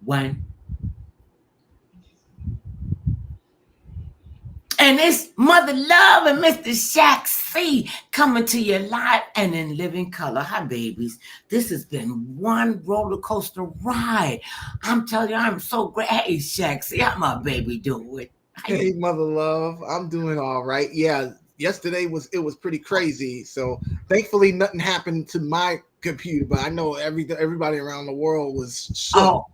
One. And it's Mother Love and Mr. Shaq C coming to you live and in living color. Hi, babies. This has been one roller coaster ride. I'm telling you, I'm so great. Hey, Shaq C, how my baby doing? Hey, Mother Love, I'm doing all right. Yeah, yesterday was pretty crazy. So thankfully, nothing happened to my computer, but I know everybody around the world was shook. Oh,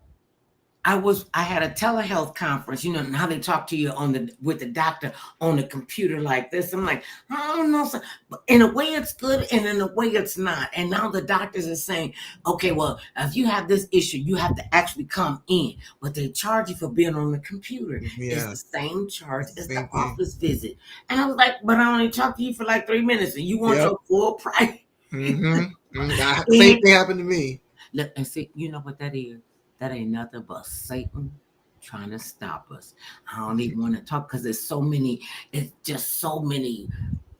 I had a telehealth conference. You know how they talk to you on the with the doctor on the computer like this. I'm like, I don't know. But in a way it's good, and in a way it's not. And now the doctors are saying, okay, well, if you have this issue, you have to actually come in. But they charge you for being on the computer. It's Yeah, the same charge as the same thing. office visit. And I was like, but I only talked to you for like 3 minutes, and you want Yep. your full price. Same And thing happened to me. look, and see, you know what that is? That ain't nothing but Satan trying to stop us. I don't even want to talk because there's so many, it's just so many,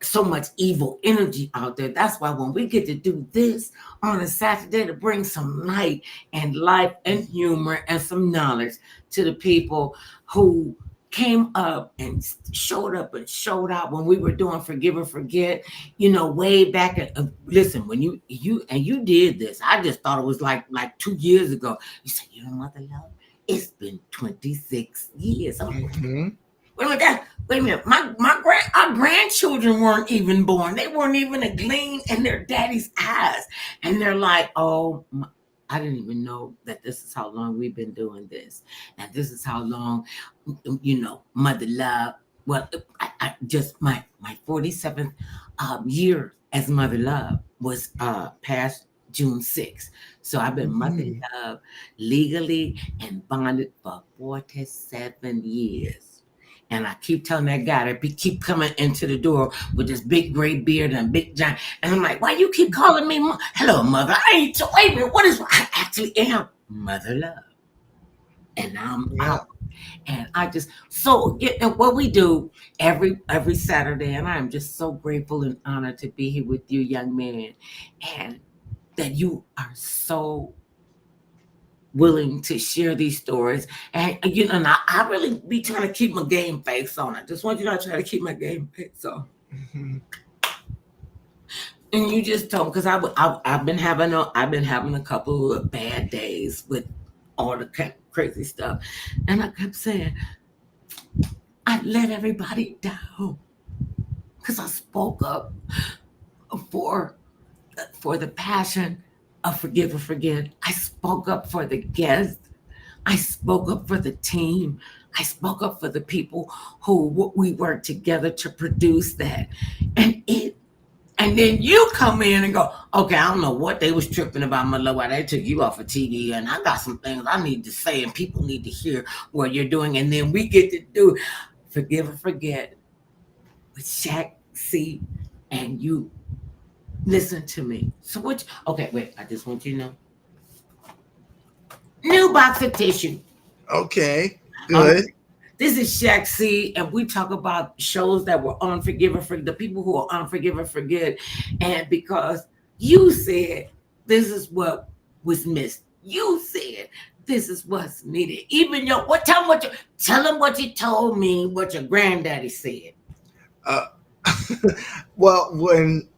so much evil energy out there. That's why when we get to do this on a Saturday to bring some light and life and humor and some knowledge to the people who came up and showed out when we were doing forgive and forget, way back at, listen, when you did this, I just thought it was like 2 years ago. You said, Mother Love, it's been 26 years. I'm like, Hmm. wait a minute. Our grandchildren weren't even born. They weren't even a gleam in their daddy's eyes. And they're like, oh, I didn't even know that this is how long we've been doing this. And this is how long, Mother Love. Well, I just my 47th year as Mother Love was past June 6th. So I've been Mother Hmm. Love legally and bonded for 47 years. And I keep telling that guy that keep coming into the door with this big gray beard and big giant. And I'm like, why you keep calling me hello, mother? I ain't wait a minute. What is I actually am Mother Love. And I'm Yeah. out. And I just and what we do every Saturday, and I am just so grateful and honored to be here with you, young man, and that you are so willing to share these stories. And and I really be trying to keep my game face on. I just want you to try to keep my game face on. Hmm. And you just told because I've been having a couple of bad days with all the crazy stuff, and I kept saying I let everybody down because I spoke up for for the passion of forgive and forget. I spoke up for the guests. I spoke up for the team. I spoke up for the people who we worked together to produce that. And then you come in and go, okay, I don't know what they was tripping about, my love, why they took you off of TV, and I got some things I need to say, and people need to hear what you're doing. And then we get to do forgive and forget with Shaq C, and you listen to me. So what? Okay, wait. I just want you to know. New box of tissue. Okay. All Good. right. This is Shaq C, and we talk about shows that were on Forgive and Forget, the people who are on Forgive and Forget. And because you said this is what was missed, you said this is what's needed. Even your tell him what you told me, what your granddaddy said. Uh, well, when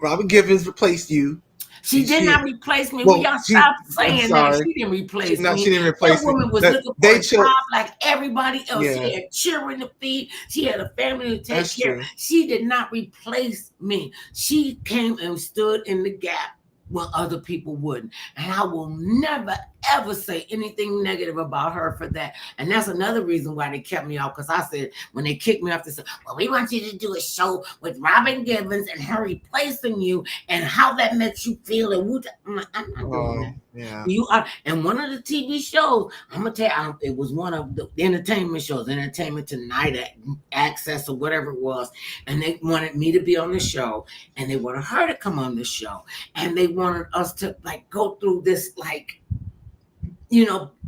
Robin Givens replaced you, She did she not replace me. Will well, y'all she. stop I'm saying that? sorry. She didn't replace No, she me. didn't That replace me. woman was That looking for they a chose. job like everybody else. Yeah, She had children to feed. She had a family to take that's care of. true. She did not replace me. She came and stood in the gap when other people wouldn't. And I will never, ever say anything negative about her for that. And that's another reason why they kept me off. Because I said, when they kicked me off, they said, well, we want you to do a show with Robin Givens and her replacing you and how that makes you feel. And I'm not doing Oh, that. yeah. You are, and one of the TV shows, I'm gonna tell you, it was one of the entertainment shows, Entertainment Tonight, Access, or whatever it was, and they wanted me to be on the show, and they wanted her to come on the show, and they wanted us to like go through this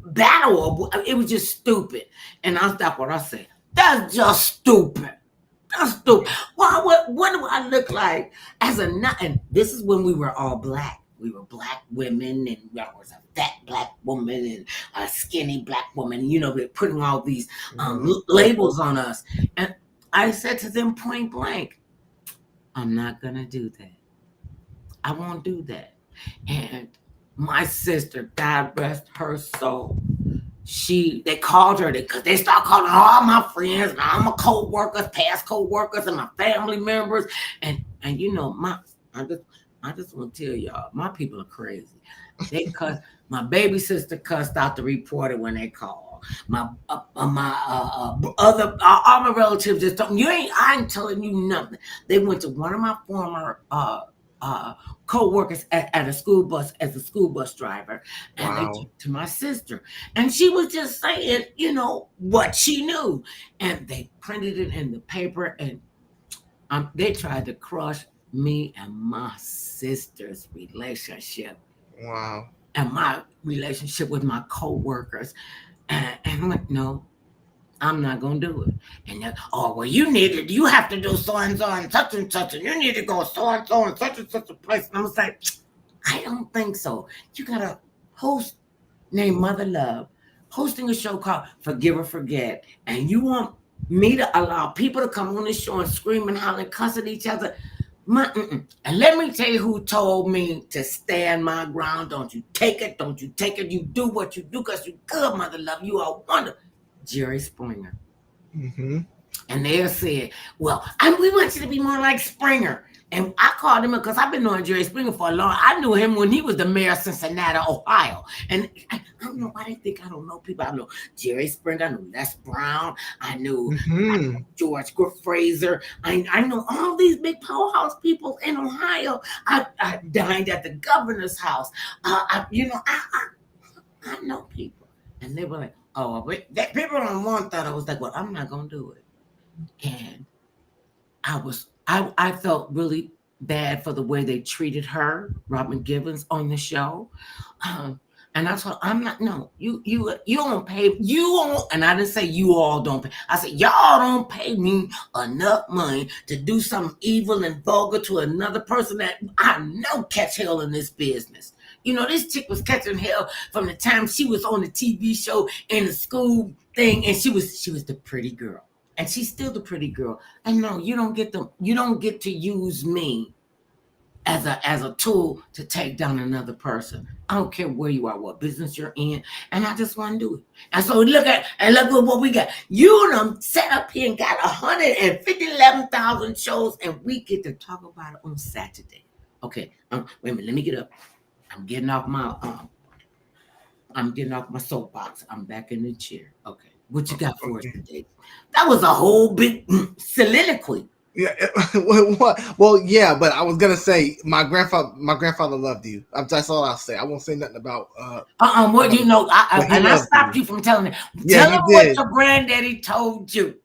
battle. It was just stupid, and that's what I said. That's just stupid. That's stupid. What do I look like as a nut? And this is when we were all black. we were black women, and there was a fat black woman and a skinny black woman. You know, they're putting all these labels on us. And I said to them point blank, I'm not gonna do that. I won't do that. And my sister, God rest her soul, they called her because they start calling all my friends, and all my co-workers, past co-workers, and my family members. And you know, I just want to tell y'all, my people are crazy. They cuss. My baby sister cussed out the reporter when they called. Other all my relatives just told me, I ain't telling you nothing. They went to one of my former uh, co-workers at a school bus as a school bus driver, and they Wow. took to my sister, and she was just saying, what she knew, and they printed it in the paper, and they tried to crush me and my sister's relationship Wow. and my relationship with my co-workers, and I'm like, no, I'm not gonna do it. And then, oh well, you have to do so and so and such, and you need to go so and such a place. And I was like, I don't think so. You got a host named Mother Love hosting a show called Forgive or Forget, and you want me to allow people to come on this show and scream and holler and cuss at each other? And let me tell you who told me to stand my ground. Don't you take it. Don't you take it. You do what you do because you good, Mother Love. You are wonderful. Jerry Springer. Mm-hmm. And they said, well, we want you to be more like Springer. And I called him because I've been knowing Jerry Springer for a long time. I knew him when he was the mayor of Cincinnati, Ohio. And I don't know why they think I don't know people. I know Jerry Springer. I know Les Brown. I knew George Fraser. I know all these big powerhouse people in Ohio. I dined at the governor's house. I know people. And they were like, oh, but that people don't want that. I was like, well, I'm not going to do it. And I felt really bad for the way they treated her, Robin Givens, on the show. And I told I'm not, no, you don't pay, and I didn't say you all don't pay. I said, y'all don't pay me enough money to do something evil and vulgar to another person that I know catch hell in this business. This chick was catching hell from the time she was on the TV show in the school thing, and she was the pretty girl. And she's still the pretty girl. And no, you don't get to use me as a tool to take down another person. I don't care where you are, what business you're in, and I just want to do it. And so look at what we got. You done set up here and got 111,000 shows, and we get to talk about it on Saturday. Okay, wait a minute, let me get up. I'm getting off my soapbox. I'm back in the chair. Okay. What you got for us today? That was a whole big soliloquy. Yeah. Well, yeah, but I was gonna say my grandfather loved you. That's all I'll say. I won't say nothing about What I stopped you from telling him. Yeah, Tell him what your granddaddy told you.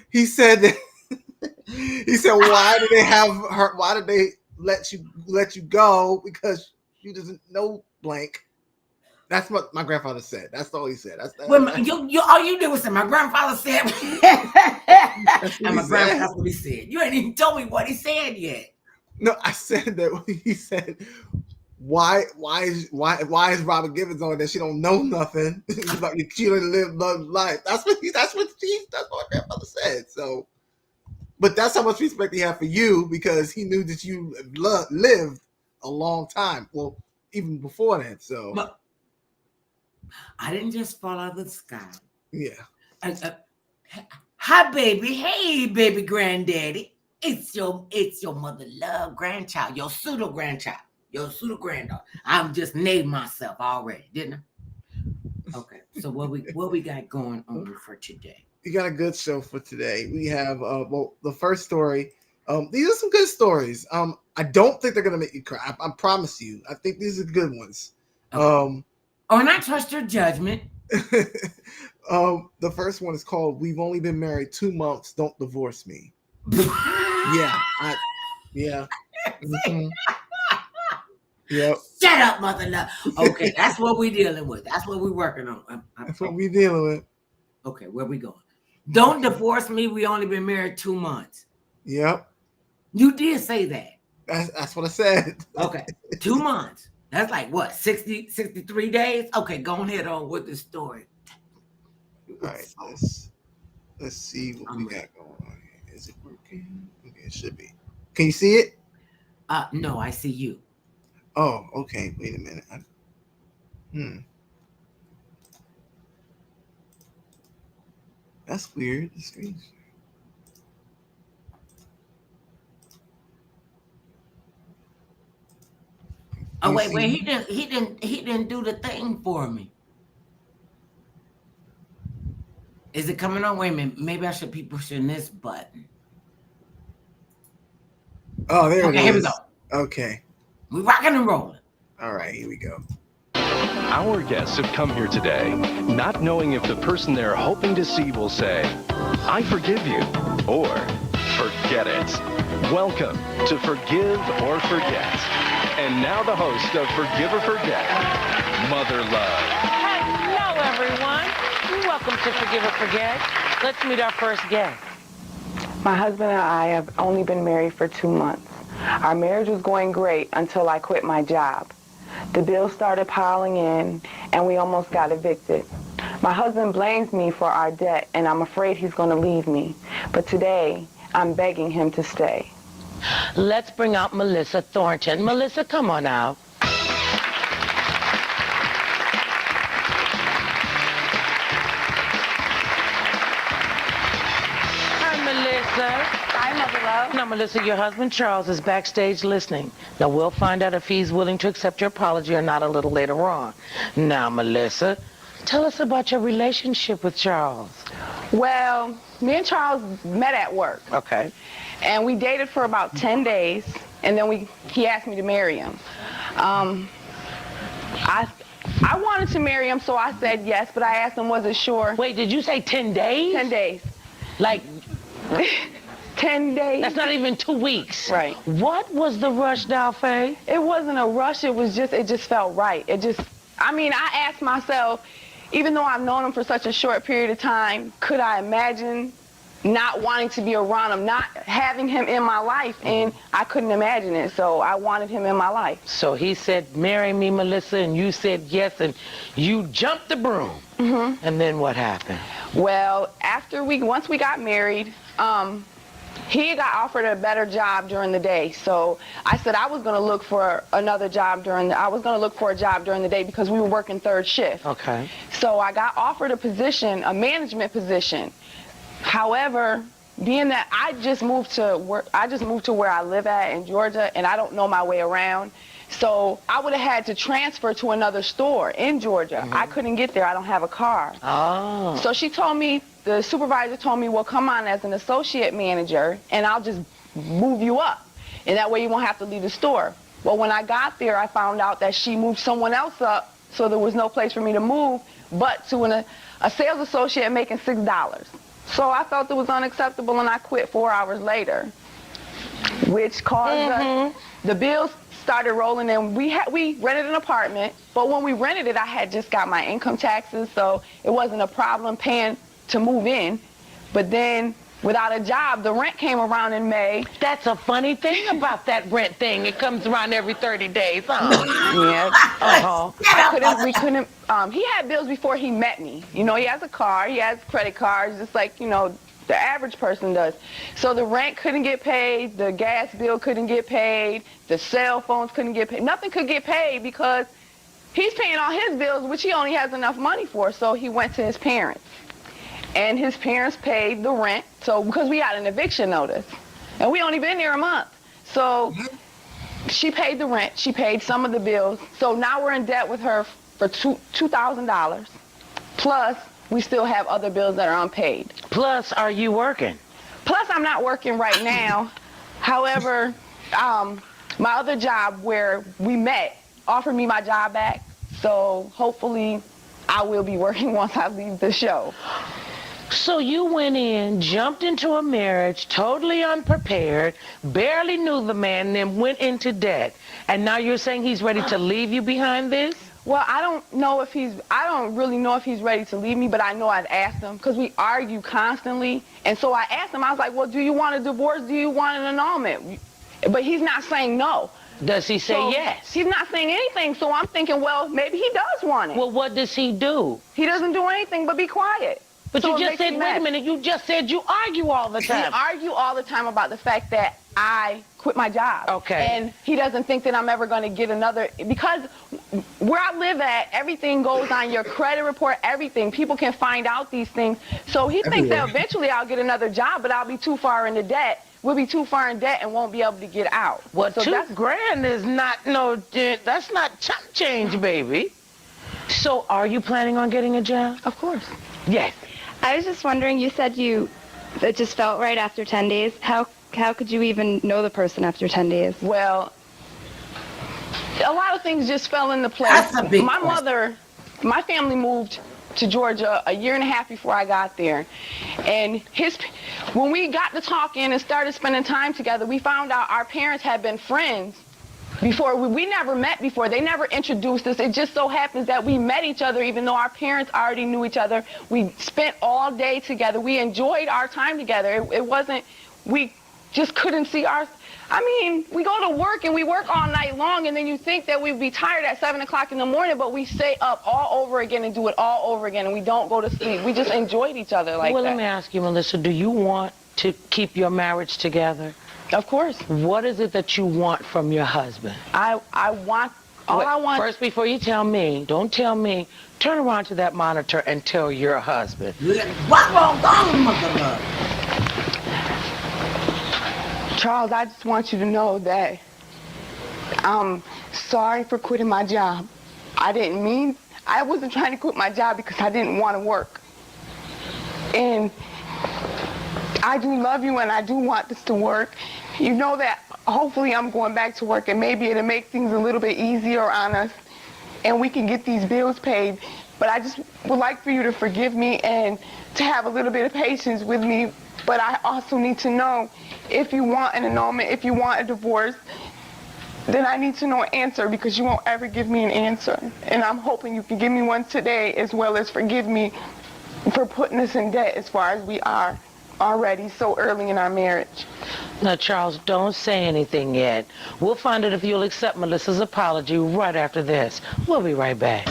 He said that he said, why did they have her? Why did they let you go? Because you doesn't know blank. That's what my grandfather said. That's all he said. All you did was say my grandfather said, and that's what he said. You ain't even told me what he said yet. No, I said that he said, why is Robert Givens on that? She don't know nothing. Like she didn't live life. That's what my grandfather said. So, but that's how much respect he had for you because he knew that you lived a long time. Well, even before that. So. But I didn't just fall out of the sky. Yeah. Hi, baby. Hey, baby granddaddy. It's your Mother Love grandchild, your pseudo grandchild, your pseudo granddaughter. I've just named myself already, didn't I? Okay. So what we got going on for today? We got a good show for today. We have the first story. These are some good stories. I don't think they're gonna make you cry. I promise you. I think these are good ones. Okay. And I trust your judgment. The first one is called "We've Only Been Married 2 months. Don't Divorce Me." Yeah. Mm-hmm. Yep. Shut up, Mother Love. Okay, that's what we're dealing with. That's what we're working on. That's what we're dealing with. Okay, where we going? Don't divorce me. We only been married 2 months. Yep. You did say that. That's what I said. Okay, 2 months. That's like what, 60, 63 days? Okay, go ahead on with the story. All right, So, let's see what we I'm got ready. going on here. Is it working? Okay, it should be. Can you see it? No, I see you. Oh, okay. Wait a minute. Hmm, that's weird. The screen. Can Oh you wait, see wait, me? he didn't do the thing for me. Is it coming on? Wait a minute. Maybe I should be pushing this button. Oh, there it Okay, here we go. is. Okay. We rocking and rolling. All right, here we go. Our guests have come here today, not knowing if the person they're hoping to see will say, I forgive you, or forget it. Welcome to Forgive or Forget. And now the host of Forgive or Forget, Mother Love. Hello, everyone. Welcome to Forgive or Forget. Let's meet our first guest. My husband and I have only been married for 2 months. Our marriage was going great until I quit my job. The bills started piling in, and we almost got evicted. My husband blames me for our debt, and I'm afraid he's going to leave me. But today, I'm begging him to stay. Let's bring out Melissa Thornton. Melissa, come on out. Hi, Melissa. Hi, Mother Love. Now, Melissa, your husband Charles is backstage listening. Now, we'll find out if he's willing to accept your apology or not a little later on. Now, Melissa, tell us about your relationship with Charles. Well, me and Charles met at work, Okay. and we dated for about 10 days, and then he asked me to marry him. I wanted to marry him, so I said yes, but I asked him, was it sure? Wait, did you say 10 days? 10 days. Like, 10 days. that's not even 2 weeks. Right. What was the rush, Dalfae? It wasn't a rush. It just felt right. I asked myself, even though I've known him for such a short period of time, could I imagine not wanting to be around him, not having him in my life? And I couldn't imagine it, so I wanted him in my life. So he said, marry me, Melissa, and you said yes, and you jumped the broom. Mm-hmm. And then what happened? Well, once we got married, he got offered a better job during the day. So I said I was going to look for a job during the day because we were working third shift. Okay. So I got offered a management position. However, being that I just moved to where I live at in Georgia, and I don't know my way around. So I would have had to transfer to another store in Georgia. Mm-hmm. I couldn't get there. I don't have a car. Oh. So the supervisor told me, well, come on as an associate manager, and I'll just move you up. And that way you won't have to leave the store. Well, when I got there, I found out that she moved someone else up, so there was no place for me to move, but to a sales associate making $6. So I felt it was unacceptable, and I quit 4 hours later, which caused the bills started rolling in. We rented an apartment, but when we rented it, I had just got my income taxes, so it wasn't a problem paying to move in. But then, without a job, the rent came around in May. That's a funny thing about that rent thing. It comes around every 30 days, huh? Yeah. Uh-huh. We couldn't, he had bills before he met me. You know, he has a car, he has credit cards, just like, the average person does. So the rent couldn't get paid, the gas bill couldn't get paid, the cell phones couldn't get paid. Nothing could get paid because he's paying all his bills, which he only has enough money for. So he went to his parents. And his parents paid the rent, so because we got an eviction notice. And we only been there a month. So she paid the rent, she paid some of the bills. So now we're in debt with her for $2,000. Plus, we still have other bills that are unpaid. Plus, are you working? Plus, I'm not working right now. However, my other job where we met offered me my job back. So hopefully I will be working once I leave the show. So you went in, jumped into a marriage, totally unprepared, barely knew the man, then went into debt. And now you're saying he's ready to leave you behind this? Well, I don't really know if he's ready to leave me, but I know I've asked him because we argue constantly. And so I asked him, I was like, well, do you want a divorce? Do you want an annulment? But he's not saying no. Does he say So yes? he's not saying anything, so I'm thinking, well, maybe he does want it. Well, what does he do? He doesn't do anything but be quiet. But So you it just makes me said, wait a mad. minute, you just said you argue all the We time. argue all the time about the fact that I quit my job. Okay. And he doesn't think that I'm ever going to get another, because where I live at, everything goes on your credit report, everything. People can find out these things. So he thinks that eventually I'll get another job, but I'll be too far into debt. We'll be too far in debt and won't be able to get out. Well, so $2,000 is not that's not chump change, baby. So are you planning on getting a job? Of course. Yes. I was just wondering, you said it just felt right after 10 days. How could you even know the person after 10 days? Well, a lot of things just fell into place. That's a big My family moved to Georgia a year and a half before I got there. And when we got to talking and started spending time together, we found out our parents had been friends before. We never met before. They never introduced us. It just so happens that we met each other even though our parents already knew each other. We spent all day together. We enjoyed our time together. It wasn't, we just couldn't see we go to work and we work all night long, and then you think that we'd be tired at 7 o'clock in the morning, but we stay up all over again and do it all over again, and we don't go to sleep. We just enjoyed each other like Well, that. let me ask you, Melissa, do you want to keep your marriage together? Of course. What is it that you want from your husband? I want, all I want. First, before you tell me, don't tell me, turn around to that monitor and tell your husband. What wrong, mother love? Charles, I just want you to know that I'm sorry for quitting my job. I wasn't trying to quit my job because I didn't want to work. And I do love you and I do want this to work. You know that hopefully I'm going back to work and maybe it'll make things a little bit easier on us and we can get these bills paid. But I just would like for you to forgive me and to have a little bit of patience with me. But I also need to know if you want an annulment, if you want a divorce, then I need to know an answer because you won't ever give me an answer. And I'm hoping you can give me one today as well as forgive me for putting us in debt as far as we are already so early in our marriage. Now, Charles, don't say anything yet. We'll find out if you'll accept Melissa's apology right after this. We'll be right back.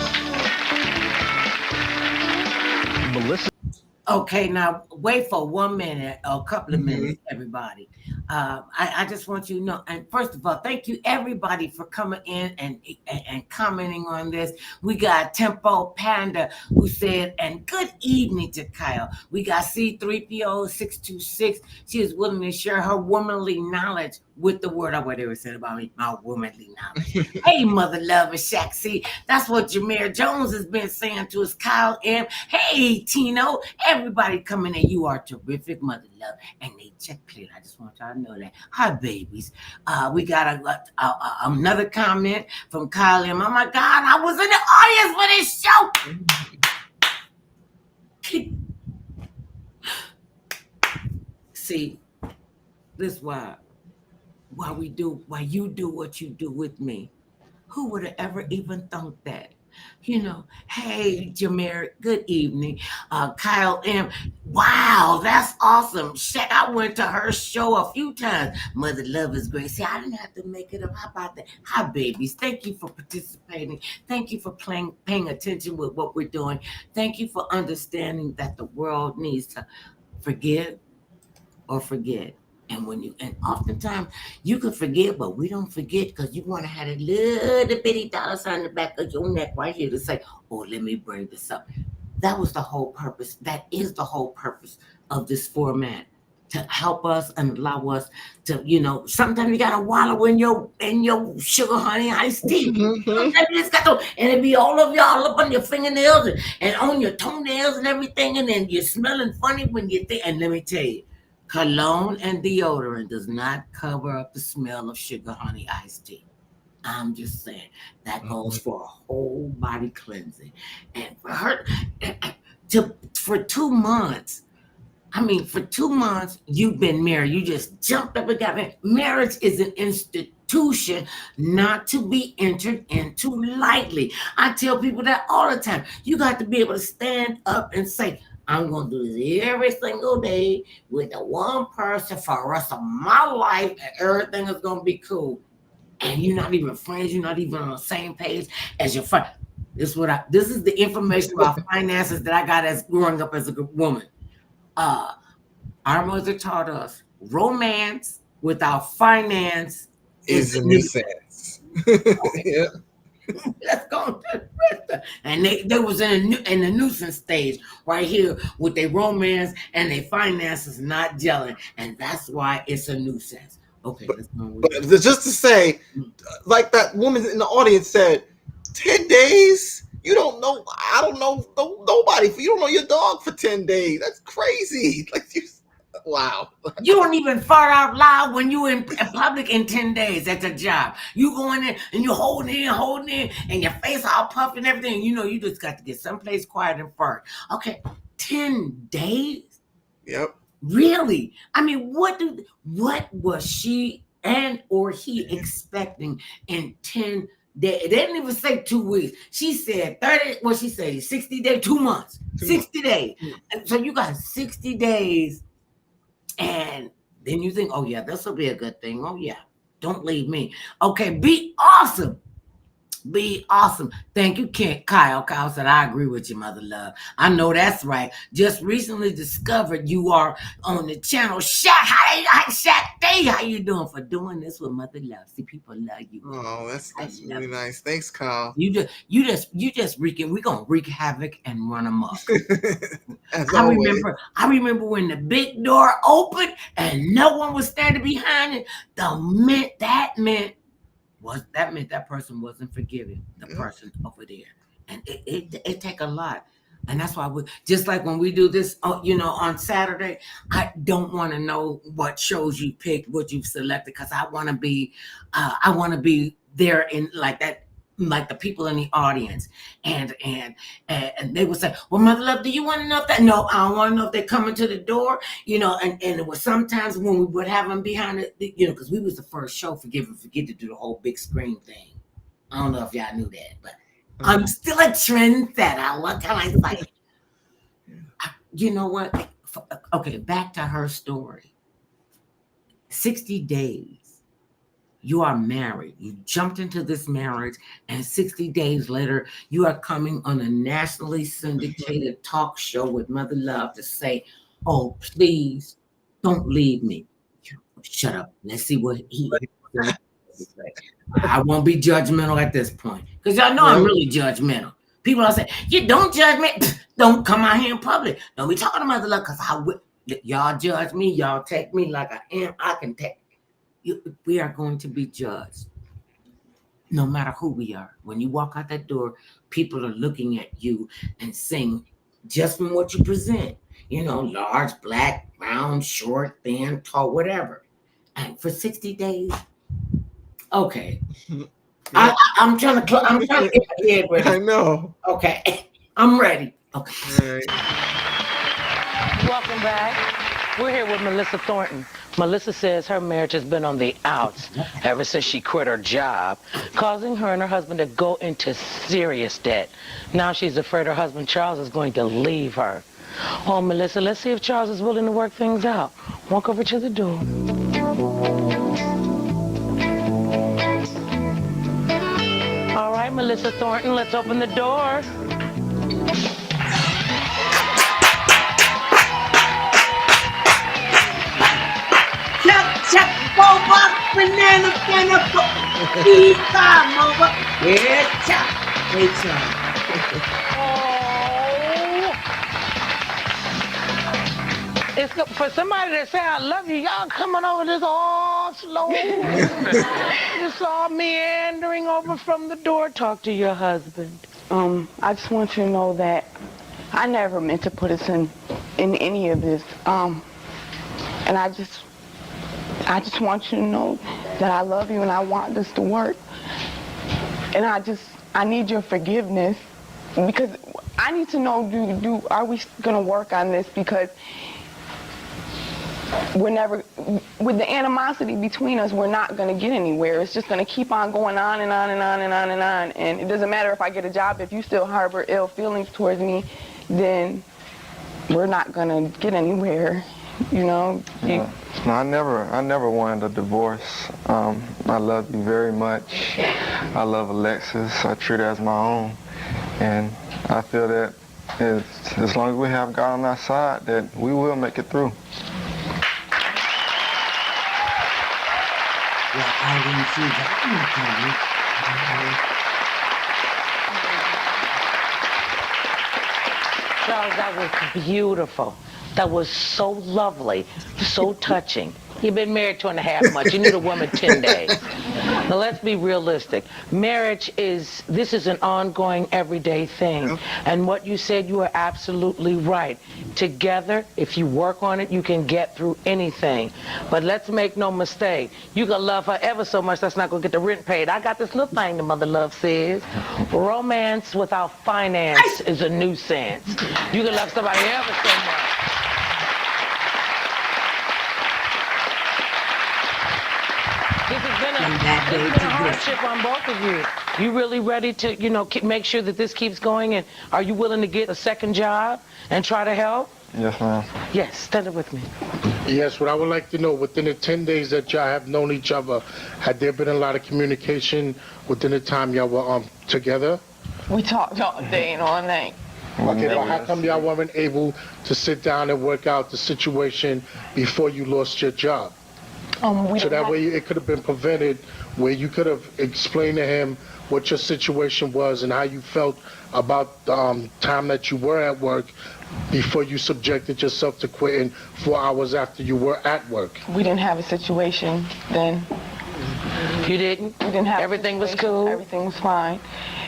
Melissa. Okay, now wait for 1 minute or a couple of minutes, everybody. I just want you to know, and first of all, thank you everybody for coming in and commenting on this. We got Tempo Panda who said, and good evening to Kyle. We got C3PO626. She is willing to share her womanly knowledge with the word of what they were saying about me, my womanly knowledge. Hey, Mother Love and Shaq C. That's what Jameer Jones has been saying to us. Kyle M. Hey, Tino. Everybody coming in. You are terrific, Mother Love. And they check clear. I just want y'all to know that. Hi, babies. We got another comment from Kyle M. Oh, my God. I was in the audience for this show. See, this is why you do what you do with me. Who would have ever even thought that? You know, hey, Jameer, good evening. Kyle M. Wow, that's awesome. Shaq, I went to her show a few times. Mother Love is great. See, I didn't have to make it up. How about that? Hi, babies. Thank you for participating. Thank you for paying attention with what we're doing. Thank you for understanding that the world needs to forgive or forget. And oftentimes you can forget, but we don't forget because you want to have a little bitty dollar sign in the back of your neck right here to say, oh, let me bring this up. That was the whole purpose. That is the whole purpose of this format, to help us and allow us to, sometimes you got to wallow in your sugar honey iced tea. Sometimes you just got to, and it be all of y'all up on your fingernails and on your toenails and everything. And then you're smelling funny when you think, and let me tell you, cologne and deodorant does not cover up the smell of sugar honey iced tea. I'm just saying that goes for a whole body cleansing. And for her, for 2 months, for 2 months, you've been married. You just jumped up and got married. Marriage is an institution not to be entered into lightly. I tell people that all the time. You got to be able to stand up and say, I'm going to do this every single day with the one person for the rest of my life, and everything is going to be cool. and you're not even friends, you're not even on the same page as your friend. This is the information about finances that I got as growing up as a woman. Our mother taught us romance without finance is Is a a nuisance. nuisance. Okay, Yeah. let's go to the rest and they was in the nuisance stage right here with their romance and their finances not gelling, and that's why it's a nuisance. Okay, let's go with But just to say, like that woman in the audience said, 10 days? You don't know. I don't know nobody. You don't know your dog for 10 days. That's crazy. Like, wow. You don't even fart out loud when you in public in 10 days at the job. You going in and you holding in, and your face all puffed and everything. You know, you just got to get someplace quiet and fart. Okay, 10 days? Yep. Really? I mean, what was she and or he expecting in 10 days? They didn't even say 2 weeks. She said 30, what she say, 60 days, 2 months, 60 days. And so you got 60 days. And then you think, oh yeah, this will be a good thing. Oh yeah, don't leave me. Okay, be awesome. Be awesome. Thank you, Kyle. Kyle said, I agree with you, mother love. I know that's right. Just recently discovered you are on the channel. Shaq, Shaq C, how you doing for doing this with mother love? See, people love you. Oh, that's really nice. Thanks, Kyle. You just wreaking. We're gonna wreak havoc and run amok. I remember when the big door opened and no one was standing behind it. That meant that person wasn't forgiving the person over there, and it take a lot. And that's why we just like when we do this, on Saturday, I don't want to know what shows you picked, what you've selected, because I want to be there in like that, like the people in the audience, and they would say, well, mother love, do you want to know if that? No, I don't want to know if they're coming to the door, and it was sometimes when we would have them behind it, because we was the first show, forget to do the whole big screen thing. I don't know if y'all knew that, but I'm still a trendsetter. What can I say? You know what? Okay, back to her story. 60 days. You are married. You jumped into this marriage, and 60 days later, you are coming on a nationally syndicated talk show with Mother Love to say, oh, please don't leave me. Shut up. Let's see what he has to say. I won't be judgmental at this point, because y'all know I'm really judgmental. People are saying, you don't judge me. Don't come out here in public. Don't be talking to Mother Love, because y'all judge me. Y'all take me like I am. I can take. We are going to be judged no matter who we are. When you walk out that door, people are looking at you and saying, just from what you present, large, black, round, short, thin, tall, whatever. And for 60 days, okay. Yeah. I'm trying to get my head ready. I know. Okay. I'm ready. Okay. All right. Welcome back. We're here with Melissa Thornton. Melissa says her marriage has been on the outs ever since she quit her job, causing her and her husband to go into serious debt. Now she's afraid her husband Charles is going to leave her. Oh, Melissa, let's see if Charles is willing to work things out. Walk over to the door. All right, Melissa Thornton, let's open the door. Chuck, boba, banana, pizza, boba. Yeah, Chuck. Hey, Chuck. Oh. It's for somebody that say I love you, y'all coming over this all slow. Just all meandering over from the door. Talk to your husband. I just want you to know that I never meant to put us in any of this. And I just want you to know that I love you and I want this to work. And I need your forgiveness, because I need to know, are we gonna work on this? Because we're never, with the animosity between us, we're not gonna get anywhere. It's just gonna keep on going on and on and on and on and on. And it doesn't matter if I get a job, if you still harbor ill feelings towards me, then we're not gonna get anywhere. You know, No, I never wanted a divorce. I love you very much. I love Alexis. I treat her as my own, and I feel that as long as we have God on our side, that we will make it through. Well, I didn't see that Charles, that was beautiful. That was so lovely, so touching. You've been married 2.5 months. You knew the woman 10 days. Now let's be realistic. Marriage this is an ongoing, everyday thing. And what you said, you are absolutely right. Together, if you work on it, you can get through anything. But let's make no mistake. You can love her ever so much, that's not going to get the rent paid. I got this little thing the mother love says. Romance without finance is a nuisance. You can love somebody ever so much. This has been a hardship on both of you. You really ready to, make sure that this keeps going? And are you willing to get a second job and try to help? Yes, ma'am. Yes, stand up with me. Yes, what I would like to know, within the 10 days that y'all have known each other, had there been a lot of communication within the time y'all were together? we talked all day and all night. Okay, but how come y'all weren't able to sit down and work out the situation before you lost your job? So that way it could have been prevented, where you could have explained to him what your situation was and how you felt about the time that you were at work before you subjected yourself to quitting 4 hours after you were at work. We didn't have a situation then. You didn't? We didn't have Everything was cool? Everything was fine.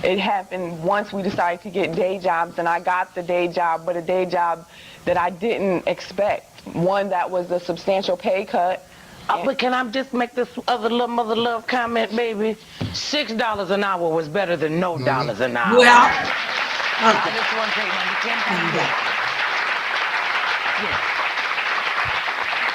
It happened once we decided to get day jobs, and I got the day job, but a day job that I didn't expect. One that was a substantial pay cut. But can I just make this other little mother love comment, baby? $6 an hour was better than no dollars an hour. Well, I just want to take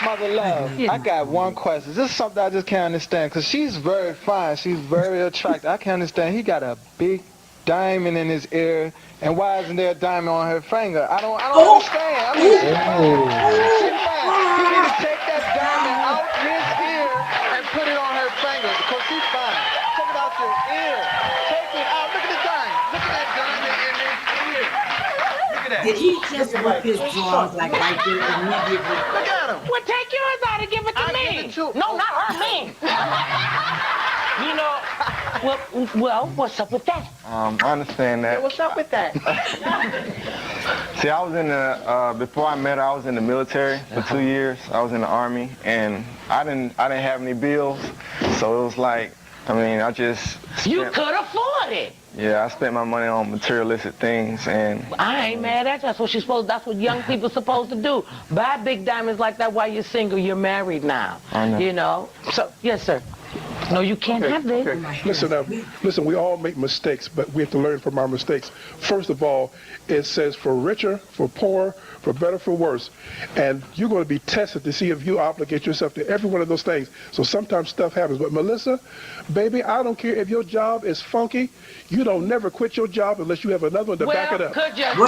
Mother love, I got one question. This is something I just can't understand, because she's very fine. She's very attractive. I can't understand. He got a big diamond in his ear, and why isn't there a diamond on her finger? I don't understand. I mean, she's fine. He need to take that diamond out his ear and put it on her finger, because she's fine. Take it out your ear. Take it out. Look at the diamond. Look at that diamond in his ear. Look at that. did he just rip his drawers like right there immediately? Look at him. Well, take yours out and give it to me. Give it to No, not her, me. Well, what's up with that? I understand that. What's up with that? See, I was in the before I met her, I was in the military for 2 years. I was in the Army, and I didn't have any bills, so it was like, I just You could afford it. Yeah, I spent my money on materialistic things, and I ain't mad at you. That's what young people supposed to do. Buy big diamonds like that while you're single. You're married now. I know. So, yes, sir. No, you can't have this. Okay. Listen, we all make mistakes, but we have to learn from our mistakes. First of all, it says for richer, for poor, for better, for worse. And you're going to be tested to see if you obligate yourself to every one of those things. So sometimes stuff happens. But Melissa, baby, I don't care if your job is funky. You don't never quit your job unless you have another one to back it up. Could you Don't you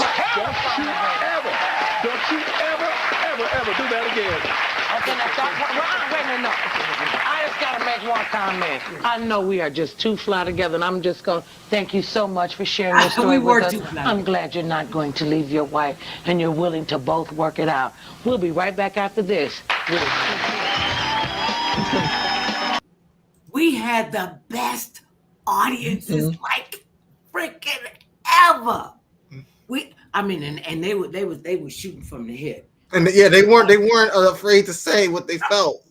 ever do that again. Okay, now stop. Wait a minute, no. I just got to make one comment. I know we are just too fly together, and I'm just going to thank you so much for sharing your story with us. I'm glad you're not going to leave your wife, and you're willing to both work it out. We'll be right back after this. We had the best audiences like freaking ever. And they were shooting from the hip. And yeah, they weren't afraid to say what they felt.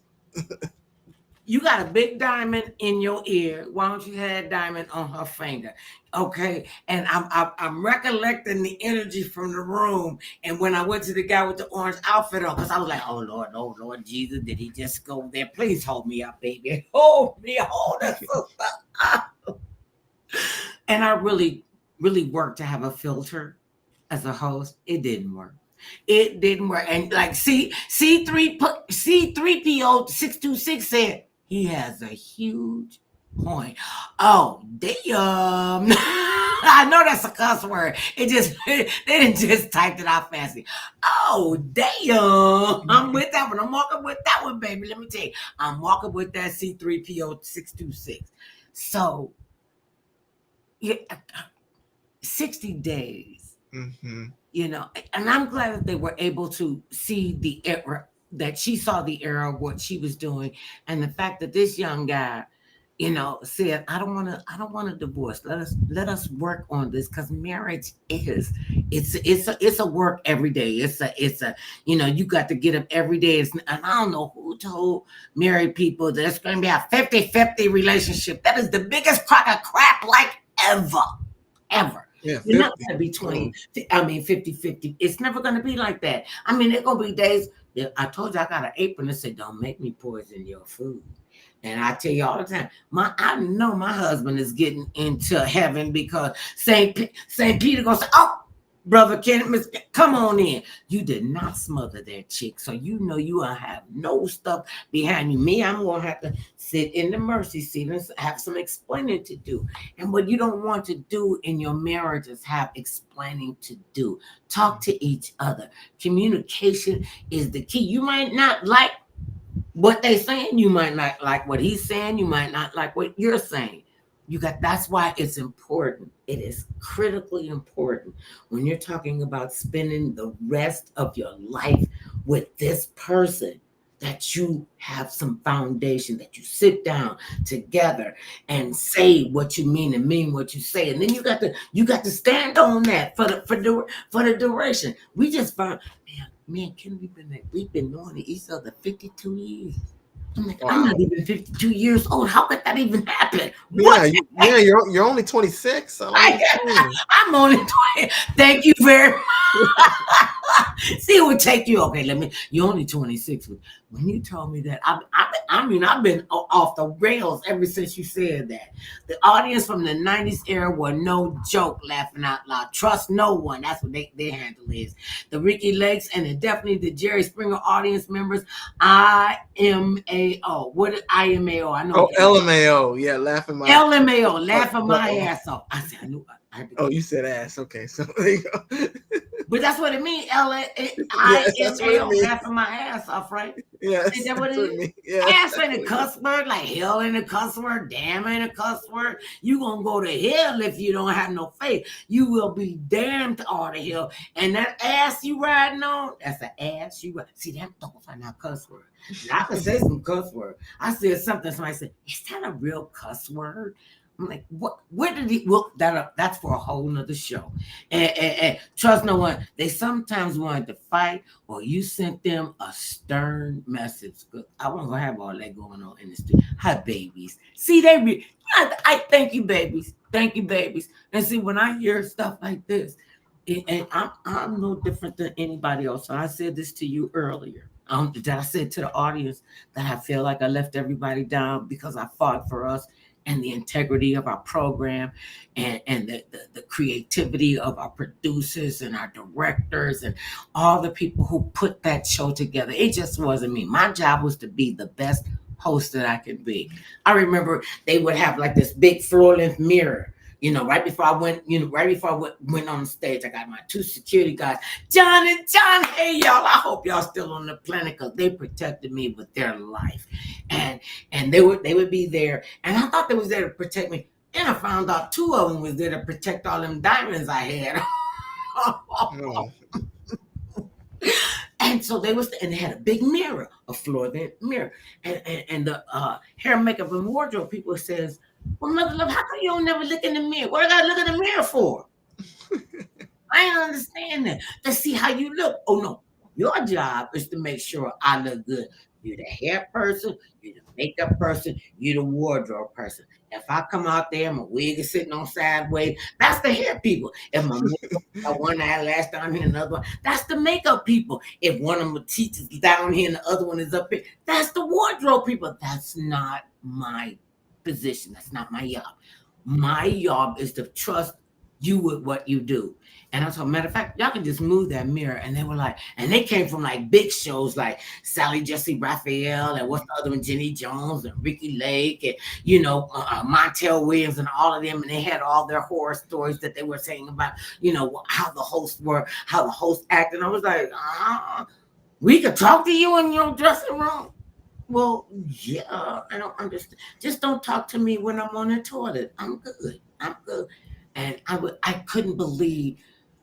You got a big diamond in your ear. Why don't you have that diamond on her finger? Okay. And I'm recollecting the energy from the room. And when I went to the guy with the orange outfit on, because I was like, oh Lord Jesus, did he just go there? Please hold me up, baby. Hold us up. And I really, really worked to have a filter as a host. It didn't work. And like C3PO 626 said, he has a huge point. Oh, damn. I know that's a cuss word. It just they didn't just typed it out fancy. Oh, damn. I'm with that one. I'm walking with that one, baby. Let me tell you. I'm walking with that C3PO 626. So yeah, 60 days. Mm-hmm. And I'm glad that they were able to see the error, that she saw the error of what she was doing, and the fact that this young guy, said, I don't want a divorce. Let us work on this, because marriage it's a work every day. It's a you got to get up every day. And I don't know who told married people that it's going to be a 50-50 relationship. That is the biggest crock of crap like ever. Yeah, You're not 50. going to be 50-50. It's never going to be like that. I mean, there's going to be days that I told you I got an apron that said, don't make me poison your food. And I tell you all the time, I know my husband is getting into heaven, because Saint Peter goes, oh, Brother Kenneth, come on in. You did not smother that chick, so you know you will have no stuff behind you. Me, I'm going to have to sit in the mercy seat and have some explaining to do. And what you don't want to do in your marriage is have explaining to do. Talk to each other. Communication is the key. You might not like what they saying, you might not like what he's saying, you might not like what you're saying. That's why it's important. It is critically important when you're talking about spending the rest of your life with this person, that you have some foundation, that you sit down together and say what you mean and mean what you say. And then you got to stand on that for the duration. We just found, me and Ken, we've been knowing each other 52 years. I'm like, wow. I'm not even 52 years old. How could that even happen? You're only 26. I'm only 20. Thank you very much. See, it would take you. Okay, you're only 26. When you told me that, I've been off the rails ever since you said that. The audience from the 90s era were no joke, laughing out loud. Trust no one. That's what their handle is. The Ricky Lakes and definitely the Jerry Springer audience members. IMAO. What is IMAO? I know. LMAO. Yeah, laughing my LMAO. Laughing my ass off. I said, I knew. You said ass. Okay, so there you go. But that's what it means. IMAO. Laughing my ass off, right? Yes. Is that what it is? Ass ain't a cuss word, like hell ain't a cuss word, damn ain't a cuss word. You gonna go to hell if you don't have no faith. You will be damned all to hell. And that ass you riding on, that's an ass you ride. See, those are not cuss words. I can say some cuss word. I said something, somebody said, is that a real cuss word? I'm like, what? Where did he look that up? That's for a whole nother show. And trust no one. They sometimes wanted to fight, or you sent them a stern message. I wasn't gonna have all that going on in the studio. Hi, babies. See, I thank you, babies. Thank you, babies. And see, when I hear stuff like this, and I'm no different than anybody else. So I said this to you earlier. That I said to the audience that I feel like I left everybody down because I fought for us and the integrity of our program, and the creativity of our producers and our directors and all the people who put that show together. It just wasn't me. My job was to be the best host that I could be. I remember they would have like this big floor-length mirror. Right before I went on the stage, I got my two security guys, John and John. Hey, y'all, I hope y'all still on the planet, because they protected me with their life. And they would be there. And I thought they was there to protect me. And I found out two of them was there to protect all them diamonds I had. And so they had a big mirror, a floor-length mirror. And the hair, makeup, and wardrobe people says, well, Mother Love, how come you don't never look in the mirror? What I gotta look in the mirror for? I ain't understand that. To see how you look. Oh no, your job is to make sure I look good. You're the hair person, you're the makeup person, you're the wardrobe person. If I come out there, my wig is sitting on sideways, that's the hair people. If my makeup, one eyelash down here, another one, that's the makeup people. If one of my teeth is down here and the other one is up here, that's the wardrobe people. That's not my position. That's not my job. My job is to trust you with what you do. And I told, matter of fact, y'all can just move that mirror. And they were like, and they came from like big shows like Sally Jesse Raphael and what's the other one, Jenny Jones and Ricky Lake and, Montel Williams and all of them. And they had all their horror stories that they were saying about, how the hosts were, how the host acted. And I was like, we could talk to you in your dressing room. Well, yeah, I don't understand. Just don't talk to me when I'm on the toilet. I'm good. And I couldn't believe.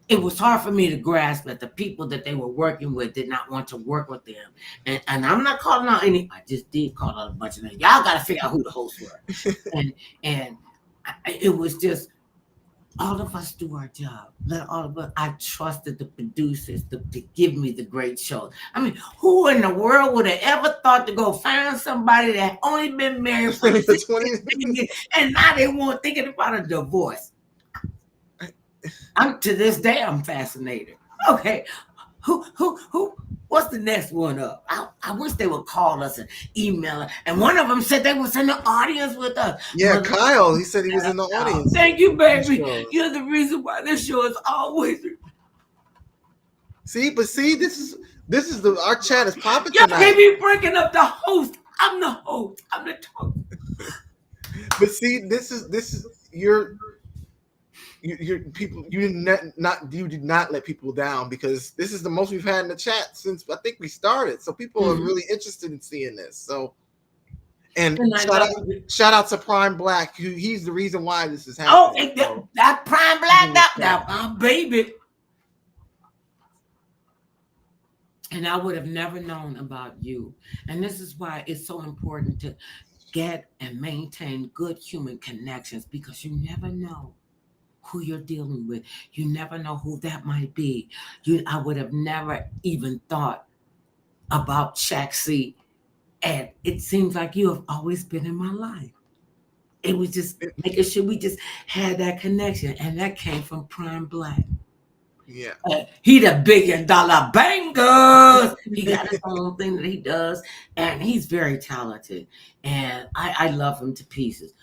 It was hard for me to grasp that the people that they were working with did not want to work with them. And I'm not calling out any, I just did call out a bunch of names. Y'all got to figure out who the hosts were. It was just, all of us do our job. Let all of us, I trusted the producers to give me the great shows. I mean, who in the world would have ever thought to go find somebody that only been married for 20 years and now they weren't thinking about a divorce? To this day, I'm fascinated. Okay, who? What's the next one up? I wish they would call us and email us. And one of them said they was in the audience with us. Yeah, Kyle. He said he was in the audience. Thank you, baby. You're the reason why this show is always. See, this is our chat is popping Y'all tonight. can't be breaking up the host. I'm the host. I'm the talk. But see, this is your people. You did not let people down, because this is the most we've had in the chat since I think we started. So people are really interested in seeing this. So, and shout out to Prime Black, who he's the reason why this is happening. Oh, that Prime Black, that baby. And I would have never known about you. And this is why it's so important to get and maintain good human connections, because you never know who you're dealing with. You never know who that might be. I would have never even thought about Shaq C. And it seems like you have always been in my life. It was just making sure we just had that connection. And that came from Prime Black. Yeah. He the $1 billion banger. He got his own thing that he does. And he's very talented. And I love him to pieces.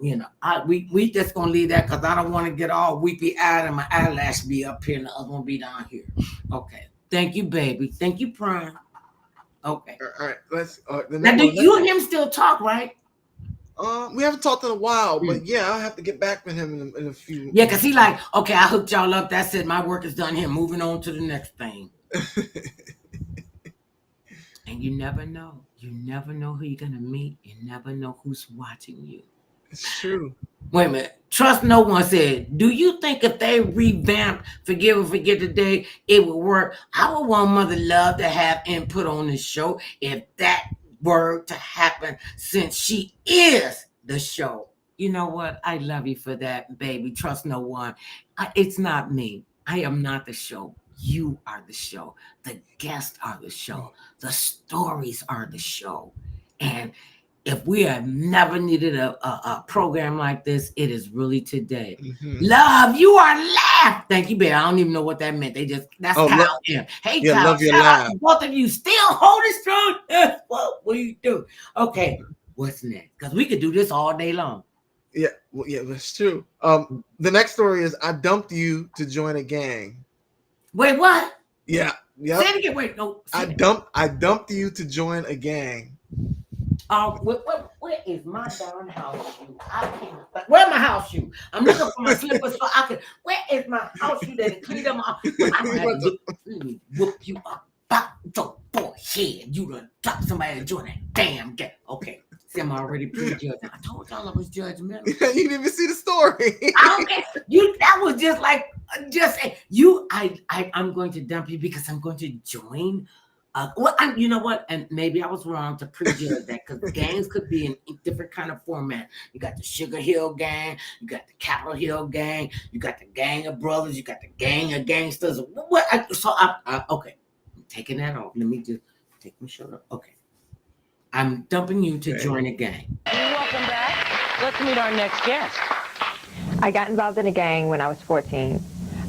We just gonna leave that because I don't want to get all weepy eyed and my eyelash be up here and the other one be down here. Okay. Thank you, baby. Thank you, Prime. Okay. All right. Let's. Now, do you and him still talk, right? We haven't talked in a while, but yeah, I'll have to get back with him in a few. Yeah, because he like, okay, I hooked y'all up. That's it. My work is done here. Moving on to the next thing. And you never know. You never know who you're gonna meet. You never know who's watching you. It's true. Wait a minute. Trust No One said, do you think if they revamped Forgive and Forget Today, it would work? I would want Mother Love to have input on the show if that were to happen, since she is the show. You know what? I love you for that, baby. Trust no one. It's not me. I am not the show. You are the show. The guests are the show. The stories are the show. And if we have never needed a program like this, it is really today. Mm-hmm. Love, you are live. Thank you, baby. I don't even know what that meant. That's Kyle. Hey, yeah, Kyle, love your live. Both of you still holding strong. What do you do? Okay, what's next? Because we could do this all day long. Yeah, well, yeah, that's true. The next story is I dumped you to join a gang. Wait, what? Yeah. Say it again. Wait, no. I dumped you to join a gang. Where is my darn house shoe? I can't. Where's my house shoe? I'm looking for my slippers so I can. Where is my house shoe that cleaned up my? I'm gonna let me whoop you up. Pop your forehead. You done drop somebody to join that damn game. Okay. See, I'm already prejudged. I told y'all I was judgmental. You didn't even see the story. That was just like you. I'm going to dump you because I'm going to join. You know what? And maybe I was wrong to prejudge that, because gangs could be in different kind of format. You got the Sugar Hill Gang, you got the Capitol Hill Gang, you got the Gang of Brothers, you got the Gang of Gangsters. Okay, I'm taking that off. Let me just take my shirt off. Okay, I'm dumping you to join a gang. Welcome back. Let's meet our next guest. I got involved in a gang when I was 14.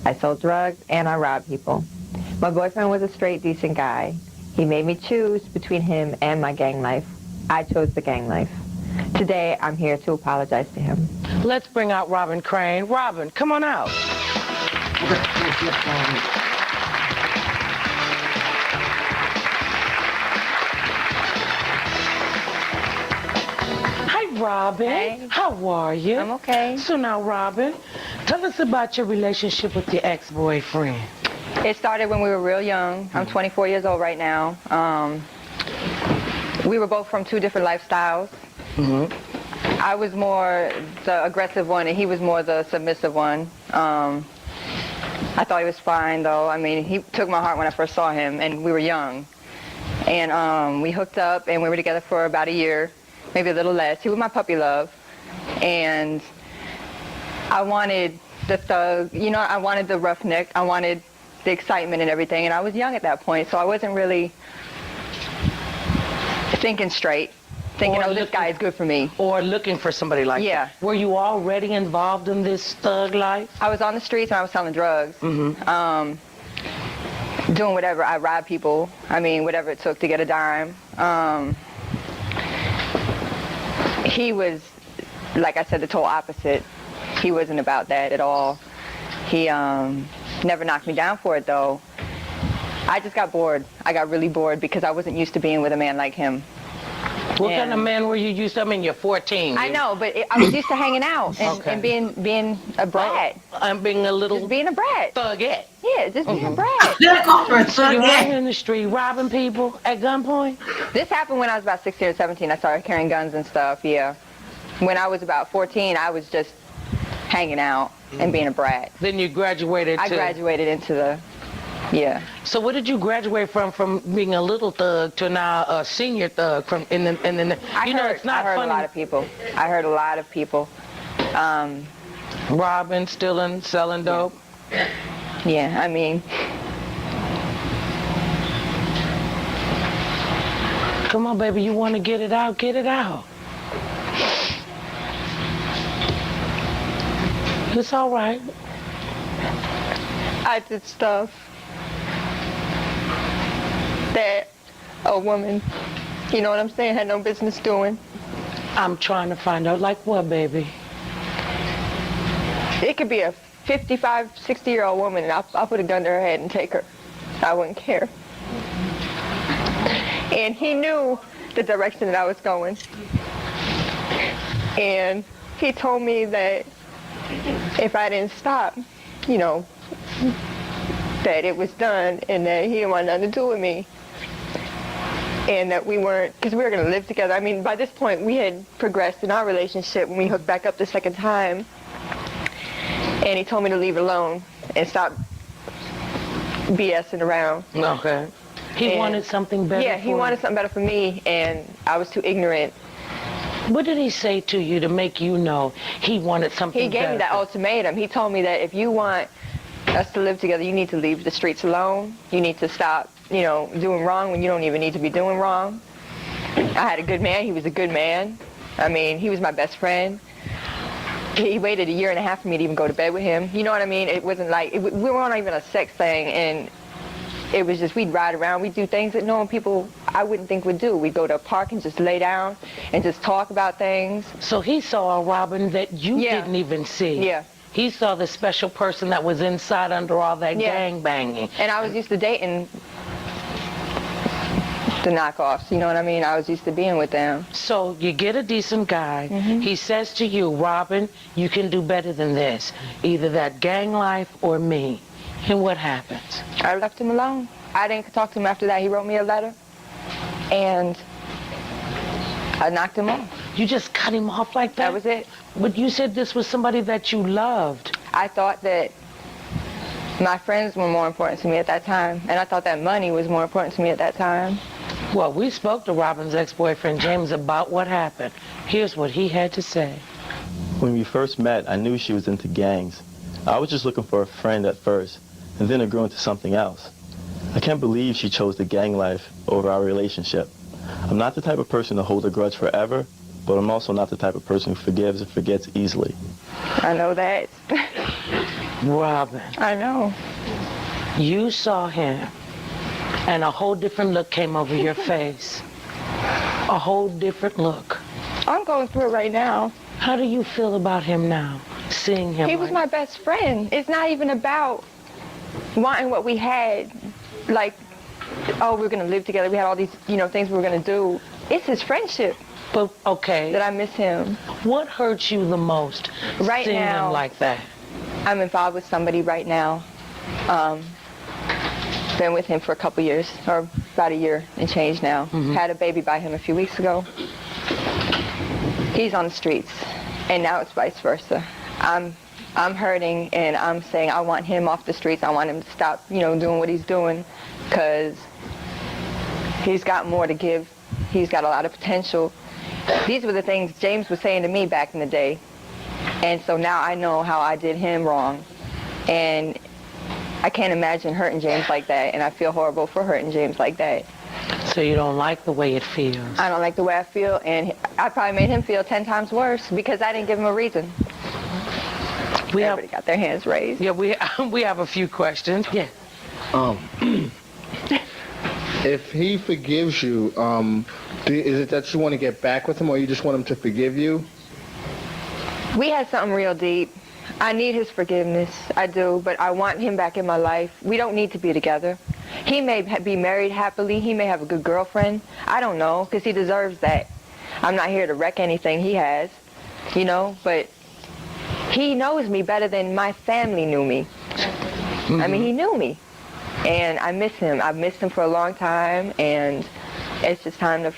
I sold drugs and I robbed people. My boyfriend was a straight, decent guy. He made me choose between him and my gang life. I chose the gang life. Today, I'm here to apologize to him. Let's bring out Robin Crane. Robin, come on out. Hi, Robin. Hey. How are you? I'm okay. So now, Robin, tell us about your relationship with your ex-boyfriend. It started when we were real young. I'm 24 years old right now. We were both from two different lifestyles. I was more the aggressive one, and he was more the submissive one. I thought he was fine, though. I mean, he took my heart when I first saw him, and we were young. And we hooked up, and we were together for about a year, maybe a little less. He was my puppy love. And I wanted the thug, you know, I wanted the roughneck. I wanted the excitement and everything, and I was young at that point, so I wasn't really thinking straight, thinking, oh, this guy is good for me. Or looking for somebody like that. Were you already involved in this thug life? I was on the streets and I was selling drugs. Doing whatever. I robbed people. I mean, whatever it took to get a dime. He was, like I said, the total opposite. He wasn't about that at all. He never knocked me down for it, though. I just got bored. I got really bored because I wasn't used to being with a man like him. What kind of man were you used to? I mean, you're 14. I know, but I was used to hanging out and being a brat. I'm being a little... Just being a brat. Thugette. Yeah, just being a brat. So you're out in the street robbing people at gunpoint? This happened when I was about 16 or 17. I started carrying guns and stuff, yeah. When I was about 14, I was just hanging out and being a brat. Then you graduated I graduated into the... Yeah. So what did you graduate from being a little thug to now a senior thug? It's not I heard funny. a lot of people. I heard a lot of people. Robbing, stealing, selling dope. Yeah, I mean. Come on, baby, you want to get it out? Get it out. It's all right. I did stuff that a woman, you know what I'm saying, had no business doing. I'm trying to find out, like what, baby? It could be a 55, 60-year-old woman, and I'll put a gun to her head and take her. I wouldn't care. And he knew the direction that I was going. And he told me that if I didn't stop, you know, that it was done and that he didn't want nothing to do with me. And that we weren't, because we were going to live together. I mean, by this point, we had progressed in our relationship when we hooked back up the second time. And he told me to leave it alone and stop BSing around. Okay. He wanted something better Yeah, he wanted something better for me, and I was too ignorant. What did he say to you to make you know he wanted something better? He gave me that ultimatum. He told me that if you want us to live together, you need to leave the streets alone. You need to stop, you know, doing wrong when you don't even need to be doing wrong. I had a good man. He was a good man. I mean, he was my best friend. He waited 1.5 years for me to even go to bed with him. You know what I mean? It wasn't like, we weren't even a sex thing, and it was just, we'd ride around, we'd do things that normal people I wouldn't think would do. We'd go to a park and just lay down and just talk about things. So he saw a Robin that you didn't even see. Yeah. He saw the special person that was inside under all that gang banging. And I was used to dating the knockoffs, you know what I mean? I was used to being with them. So you get a decent guy. He says to you, Robin, you can do better than this. Either that gang life or me. And what happens? I left him alone. I didn't talk to him after that. He wrote me a letter, and I knocked him off. You just cut him off like that? That was it. But you said this was somebody that you loved. I thought that my friends were more important to me at that time, and I thought that money was more important to me at that time. Well, we spoke to Robin's ex-boyfriend, James, about what happened. Here's what he had to say. When we first met, I knew she was into gangs. I was just looking for a friend at first, and then it grew into something else. I can't believe she chose the gang life over our relationship. I'm not the type of person to hold a grudge forever, but I'm also not the type of person who forgives and forgets easily. I know that. Robin. I know. You saw him, and a whole different look came over your face. A whole different look. I'm going through it right now. How do you feel about him now? Seeing him. He was my best friend. It's not even about wanting what we had, like, oh, we're gonna live together. We had all these, things we were gonna do. It's his friendship. But okay. That I miss him. What hurts you the most? Right seeing now, him like that. I'm involved with somebody right now. Been with him for a couple years, or about a year and change now. Had a baby by him a few weeks ago. He's on the streets, and now it's vice versa. I'm hurting, and I'm saying I want him off the streets. I want him to stop, doing what he's doing, because he's got more to give. He's got a lot of potential. These were the things James was saying to me back in the day, and so now I know how I did him wrong, and I can't imagine hurting James like that, and I feel horrible for hurting James like that. So you don't like the way it feels? I don't like the way I feel, and I probably made him feel 10 times worse because I didn't give him a reason. Everybody got their hands raised. Yeah, we have a few questions. Yeah. If he forgives you, is it that you want to get back with him, or you just want him to forgive you? We had something real deep. I need his forgiveness. I do, but I want him back in my life. We don't need to be together. He may be married happily. He may have a good girlfriend. I don't know, because he deserves that. I'm not here to wreck anything he has, but he knows me better than my family knew me. I mean, he knew me, and I miss him. I've missed him for a long time, and it's just time to...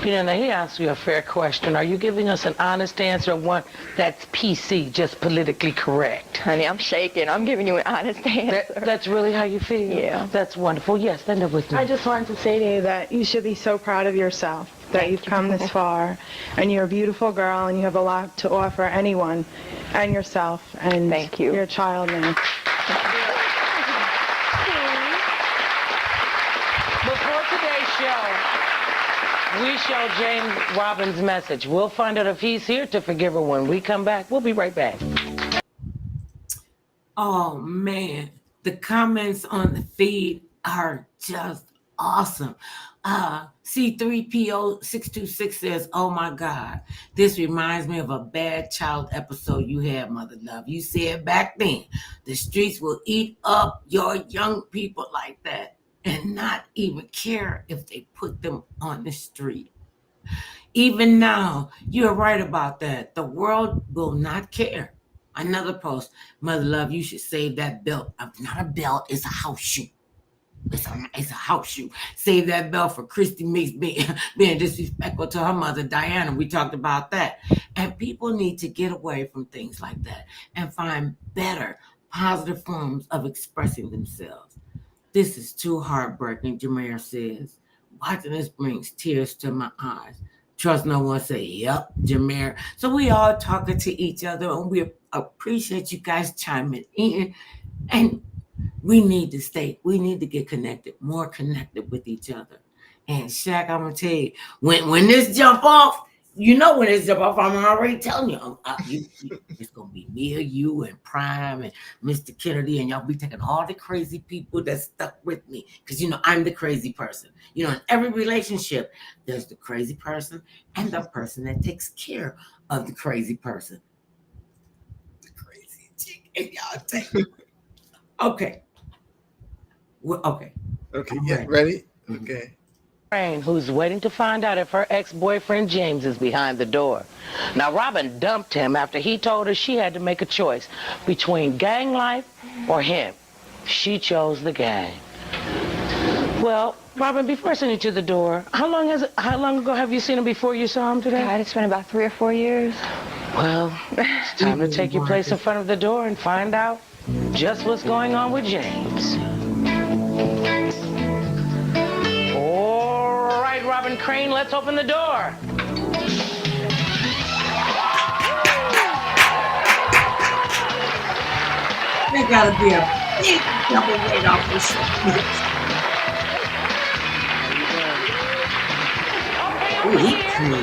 Now he asked you a fair question. Are you giving us an honest answer, one that's PC, just politically correct? Honey, I'm shaking. I'm giving you an honest answer. That's really how you feel? Yeah. That's wonderful. Yes, stand up with me. I just wanted to say to you that you should be so proud of yourself, that you've come this far, and you're a beautiful girl, and you have a lot to offer anyone and yourself. And thank you. You're a child now. Before today's show, we show James Robin's message. We'll find out if he's here to forgive her when we come back. We'll be right back. Oh, man. The comments on the feed are just awesome. C3PO626 says, oh, my God. This reminds me of a bad child episode you had, Mother Love. You said back then, the streets will eat up your young people like that and not even care if they put them on the street. Even now, you're right about that. The world will not care. Another post, Mother Love, you should save that belt. Not a belt, it's a house shoe. It's a house shoe. Save that belt for Christy Meeks being disrespectful to her mother, Diana. We talked about that. And people need to get away from things like that and find better, positive forms of expressing themselves. This is too heartbreaking, Jameer says. Watching this brings tears to my eyes. Trust no one say, yep, Jameer. So we all talking to each other, and we appreciate you guys chiming in. And we need to get connected, more connected with each other. And Shaq, I'm going to tell you, when this jump off, when this jump off, I'm already telling you, it's going to be me or you and Prime and Mr. Kennedy, and y'all be taking all the crazy people that stuck with me. Because, I'm the crazy person. In every relationship, there's the crazy person and the person that takes care of the crazy person. The crazy chick, and y'all take it. Okay. Okay. Okay, yeah, ready? Okay. Who's waiting to find out if her ex-boyfriend James is behind the door. Now, Robin dumped him after he told her she had to make a choice between gang life or him. She chose the gang. Well, Robin, before I send you to the door, how long ago have you seen him before you saw him today? God, it's been about 3 or 4 years. Well, it's time to take your place in front of the door and find out just what's going on with James. All right, Robin Crane, let's open the door. There gotta be a big double weight off this shit. Ooh, he cool.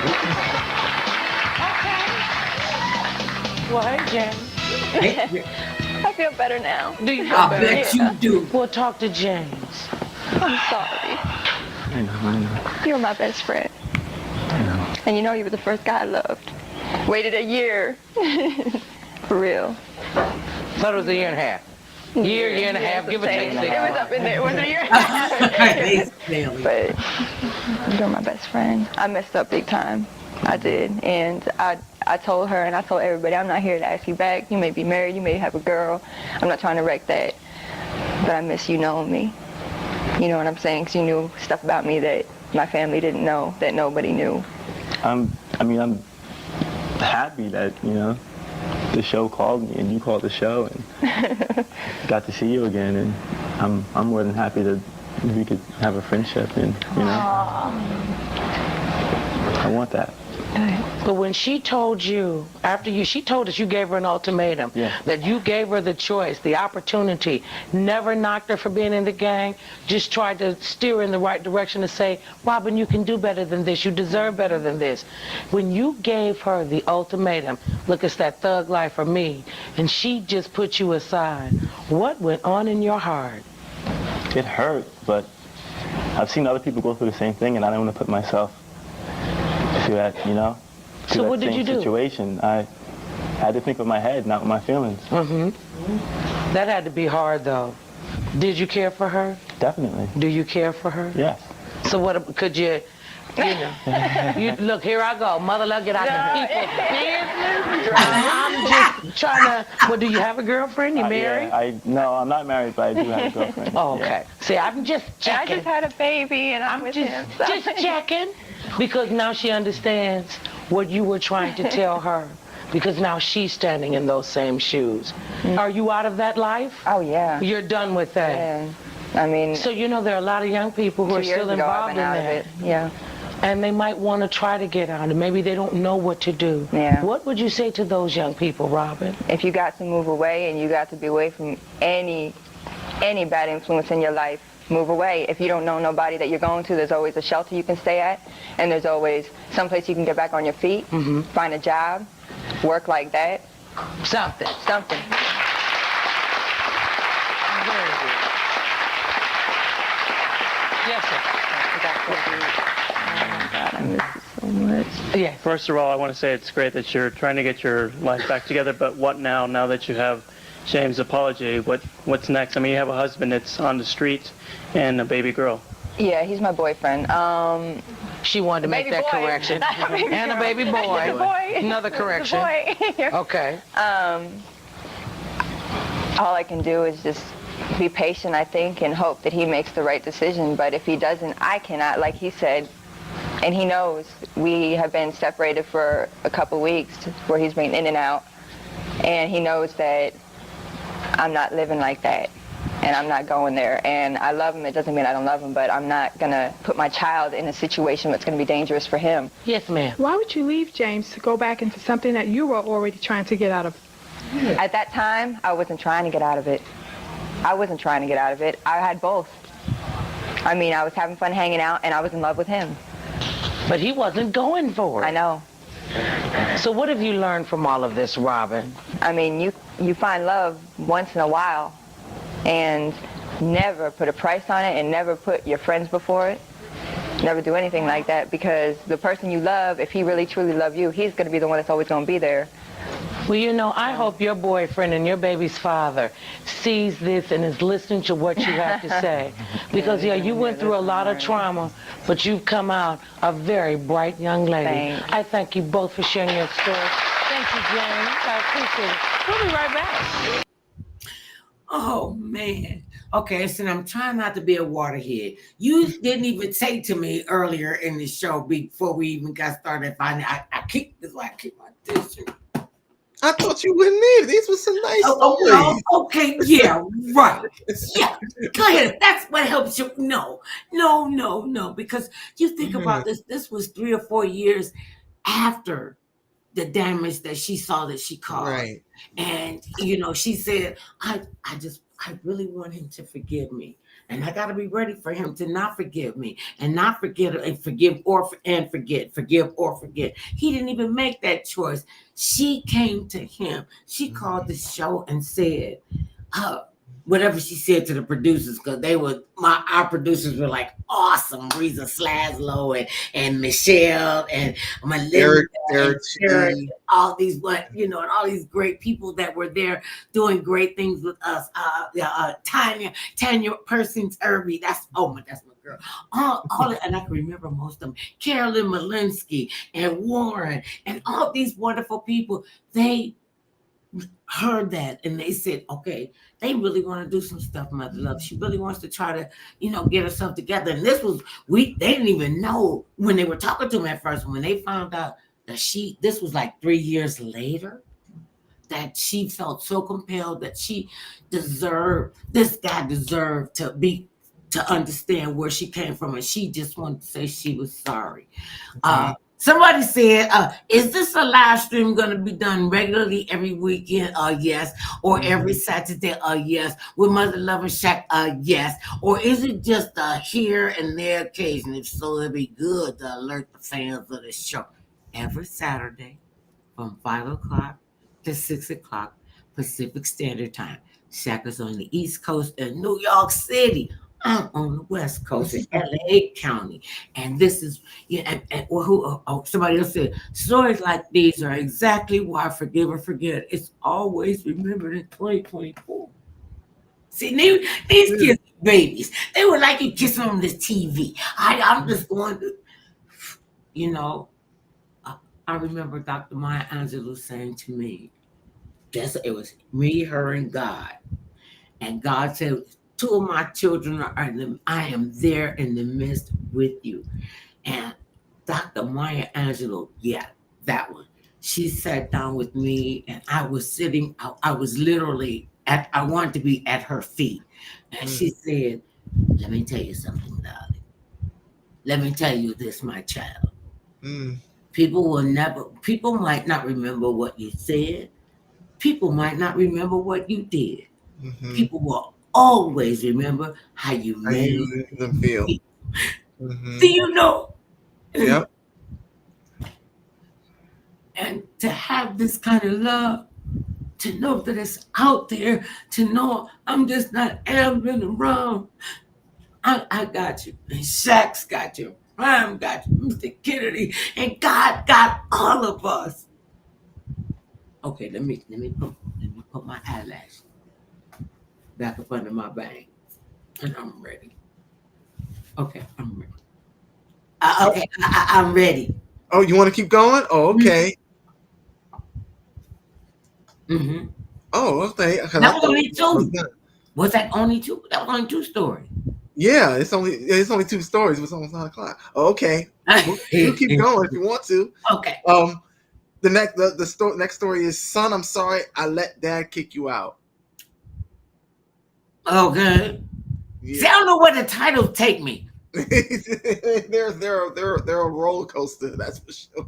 Well, hey, James. I feel better now. Do you feel I better? bet you do. We'll talk to James. I'm sorry. I know. You're my best friend. I know. And you know, he was the first guy I loved. Waited a year. For real. Thought it was a year and a half. Year and a half, give or take. It was up in there. It was a year and a half. But you're my best friend. I messed up big time. I did. And I told her and I told everybody, I'm not here to ask you back. You may be married, you may have a girl. I'm not trying to wreck that. But I miss you knowing me. You know what I'm saying? Because you knew stuff about me that my family didn't know, that nobody knew. I'm happy that, the show called me and you called the show and got to see you again, and I'm more than happy that we could have a friendship, and I want that. But when she told you, she told us you gave her an ultimatum, that you gave her the choice, the opportunity, never knocked her for being in the gang, just tried to steer her in the right direction to say, Robin, you can do better than this, you deserve better than this. When you gave her the ultimatum, look, it's that thug life for me, and she just put you aside, what went on in your heart? It hurt, but I've seen other people go through the same thing, and I don't want to put myself to that, So what did you do? Situation. I had to think with my head, not with my feelings. That had to be hard, though. Did you care for her? Definitely. Do you care for her? Yes. So what could you look, here I go, mother love, get out of people's business. I'm just trying to. Well, do you have a girlfriend? You married? No, I'm not married, but I do have a girlfriend. Oh, okay. See, I'm just checking. I just had a baby, and I'm with him. So. Just checking, because now she understands what you were trying to tell her, because now she's standing in those same shoes. Are you out of that life? Oh, yeah. You're done with that? Yeah. I mean... So, there are a lot of young people who are still involved in that. Yeah. And they might want to try to get out, and maybe they don't know what to do. Yeah. What would you say to those young people, Robin? If you got to move away and you got to be away from any bad influence in your life, move away. If you don't know nobody that you're going to, there's always a shelter you can stay at, and there's always someplace you can get back on your feet, find a job, work like that. Something. Very good. Yes, sir. I miss you so much. Yes. First of all, I want to say it's great that you're trying to get your life back together, but what now that you have James' apology? What's next? I mean, you have a husband that's on the street and a baby girl. Yeah, he's my boyfriend. She wanted to make that correction. And a baby boy. Another correction. Okay. All I can do is just be patient, I think, and hope that he makes the right decision. But if he doesn't, I cannot, like he said, and he knows. We have been separated for a couple weeks where he's been in and out, and he knows that I'm not living like that, and I'm not going there. And I love him. It doesn't mean I don't love him, but I'm not going to put my child in a situation that's going to be dangerous for him. Yes, ma'am. Why would you leave James to go back into something that you were already trying to get out of? At that time, I wasn't trying to get out of it. I had both. I mean, I was having fun hanging out, and I was in love with him. But he wasn't going for it. I know. So what have you learned from all of this, Robin? I mean, you find love once in a while, and never put a price on it, and never put your friends before it. Never do anything like that, because the person you love, if he really truly loves you, he's going to be the one that's always going to be there. Well, I hope your boyfriend and your baby's father sees this and is listening to what you have to say. Because, you went through a lot of trauma, but you've come out a very bright young lady. Thanks. I thank you both for sharing your story. Thank you, James. I appreciate it. We'll be right back. Oh, man. Okay, so I'm trying not to be a waterhead. You didn't even say to me earlier in the show before we even got started. I keep my tissue. I thought you wouldn't need it. These were some nice stories. Okay, yeah, right. Yeah, go ahead. That's what helps you. No. Because you think about this. This was 3 or 4 years after the damage that she saw that she caused. Right. And, she said, I really want him to forgive me. And I got to be ready for him to not forgive me and not forget and forgive and forget, forgive or forget. He didn't even make that choice. She came to him. She called the show and said, whatever she said to the producers, because our producers were like awesome. Reza Slaslow and Michelle and Melinda and Eric, C. all these and all these great people that were there doing great things with us. Tanya Persons Irby, that's my girl. And I can remember most of them. Carolyn Malinsky and Warren and all these wonderful people. They heard that and they said, okay, they really want to do some stuff, Mother Love. She really wants to try to, get herself together. And they didn't even know when they were talking to him at first, when they found out that this was like 3 years later, that she felt so compelled that this guy deserved to understand where she came from. And she just wanted to say she was sorry. Somebody said, is this a live stream going to be done regularly every weekend? Yes. Or every Saturday? Yes. With Mother Love and Shaq? Yes. Or is it just a here and there occasion? If so, it'd be good to alert the fans of the show. Every Saturday from 5 o'clock to 6 o'clock Pacific Standard Time. Shaq is on the East Coast in New York City. I'm on the West Coast in LA County. And this is, somebody else said, stories like these are exactly why Forgive and Forget is always remembered in 2024. See, these kids are babies. They were like you kissing on this TV. I'm just going to, I remember Dr. Maya Angelou saying to me, it was me, her, and God. And God said, 2 of my children I am there in the midst with you. And Dr. Maya Angelou, that one. She sat down with me and I was sitting, I was literally I wanted to be at her feet. And she said, let me tell you something, darling. Let me tell you this, my child. People might not remember what you said. People might not remember what you did. People will always remember how you made them feel. Do you know? Yep. And to have this kind of love, to know that it's out there, to know I'm just not ambling around. I got you. And Shaq's got you. Prime got you. Mr. Kennedy. And God got all of us. Okay, let me put my eyelash back up under my bang. And I'm ready. Okay, I'm ready. I'm ready. Oh, you want to keep going? Oh, okay. Mm-hmm. Oh, okay. That was only 2. Was that only 2? That was only 2 stories. Yeah, it's only 2 stories. It was almost 9 o'clock. Oh, okay. We'll keep going if you want to. Okay. The next story is, son, I'm sorry I let dad kick you out. Okay. Yeah. See, I don't know where the titles take me. they're a roller coaster, that's for sure.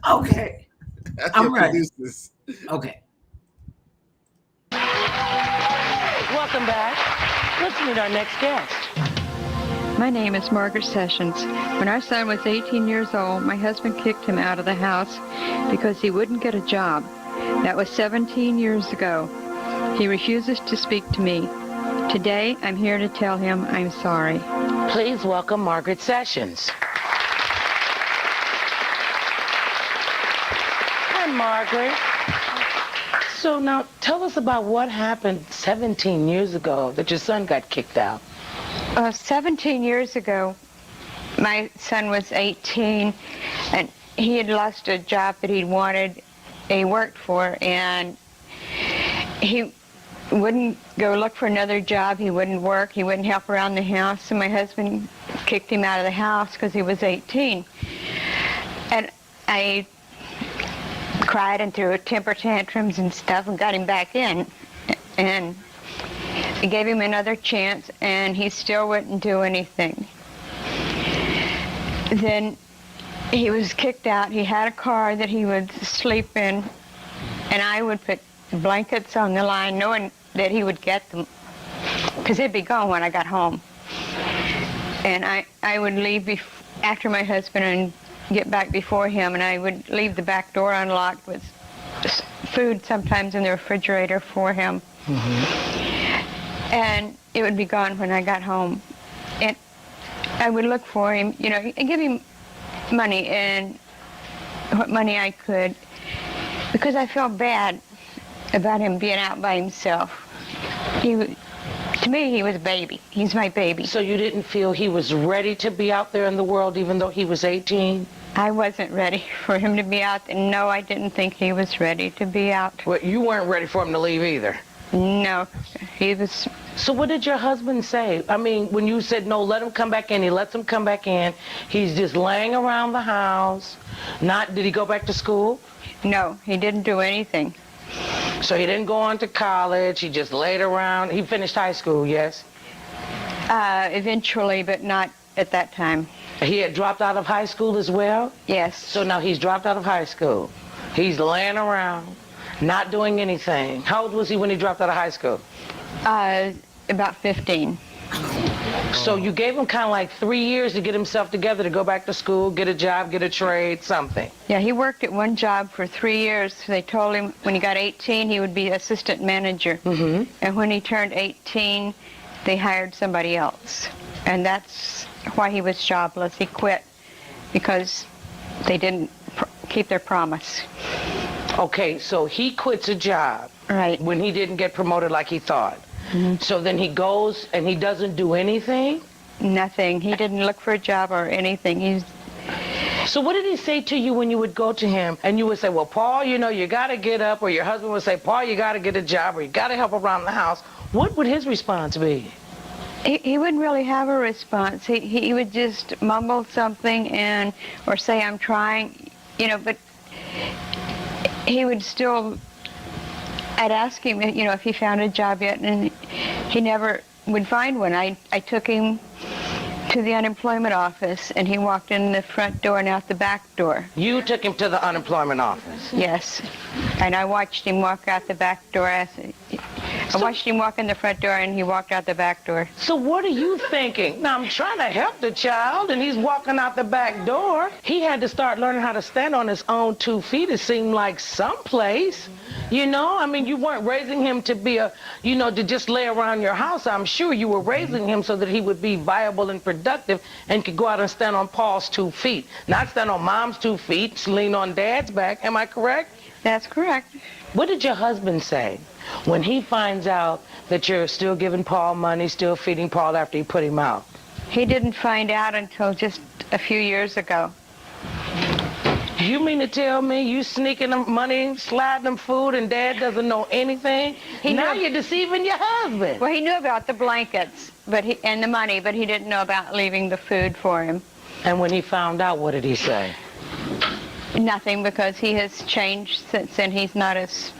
Okay. I'm ready. Producers. Okay. Welcome back. Let's meet our next guest. My name is Margaret Sessions. When our son was 18 years old, my husband kicked him out of the house because he wouldn't get a job. That was 17 years ago. He refuses to speak to me. Today, I'm here to tell him I'm sorry. Please welcome Margaret Sessions. Hi, Margaret. So now, tell us about what happened 17 years ago that your son got kicked out. 17 years ago, my son was 18, and he had lost a job that he worked for, and he wouldn't go look for another job. He wouldn't work. He wouldn't help around the house. So my husband kicked him out of the house because he was 18. And I cried and threw temper tantrums and stuff and got him back in. And I gave him another chance, and he still wouldn't do anything. Then he was kicked out. He had a car that he would sleep in, and I would put blankets on the line knowing that he would get them because they'd be gone when I got home. And I would leave after my husband and get back before him, and I would leave the back door unlocked with food sometimes in the refrigerator for him. and it would be gone when I got home. And I would look for him, you know, and give him money and what money I could, because I felt bad about him being out by himself. To me, he was a baby. He's my baby. So you didn't feel he was ready to be out there in the world even though he was 18? I wasn't ready for him to be out there. No, I didn't think he was ready to be out. Well, you weren't ready for him to leave either? No, he was. So what did your husband say? I mean, when you said, no, let him come back in, he lets him come back in. He's just laying around the house. Did he go back to school? No, he didn't do anything. So he didn't go on to college, he just laid around. He finished high school, yes? Eventually, but not at that time. He had dropped out of high school as well? Yes. So now he's dropped out of high school. He's laying around, not doing anything. How old was he when he dropped out of high school? About 15. So you gave him kind of like 3 years to get himself together, to go back to school, get a job, get a trade, something. Yeah, he worked at one job for 3 years. They told him when he got 18 he would be assistant manager. Mm-hmm. And when he turned 18, they hired somebody else. And that's why he was jobless. He quit because they didn't keep their promise. Okay, so he quits a job. Right. When he didn't get promoted like he thought. Mm-hmm. So then he goes and he doesn't do anything? Nothing. He didn't look for a job or anything. So what did he say to you when you would go to him and you would say, well, Paul, you know, you got to get up, or your husband would say, Paul, you got to get a job, or you got to help around the house? What would his response be? He wouldn't really have a response. He would just mumble something or say, I'm trying, you know, but he would still, I'd ask him, you know, if he found a job yet, and he never would find one. I took him to the unemployment office, and he walked in the front door and out the back door. You took him to the unemployment office? Yes. And I watched him walk out the back door. I watched him walk in the front door, and he walked out the back door. So what are you thinking? Now, I'm trying to help the child, and he's walking out the back door. He had to start learning how to stand on his own 2 feet, it seemed like, someplace. You know, I mean, you weren't raising him to be to just lay around your house. I'm sure you were raising him so that he would be viable and productive and could go out and stand on Paul's 2 feet. Not stand on Mom's 2 feet, lean on Dad's back. Am I correct? That's correct. What did your husband say when he finds out that you're still giving Paul money, still feeding Paul after you put him out? He didn't find out until just a few years ago. You mean to tell me you sneaking them money, sliding them food, and Dad doesn't know anything? Now you're deceiving your husband. Well, he knew about the blankets and the money, but he didn't know about leaving the food for him. And when he found out, what did he say? Nothing, because he has changed since then. He's not as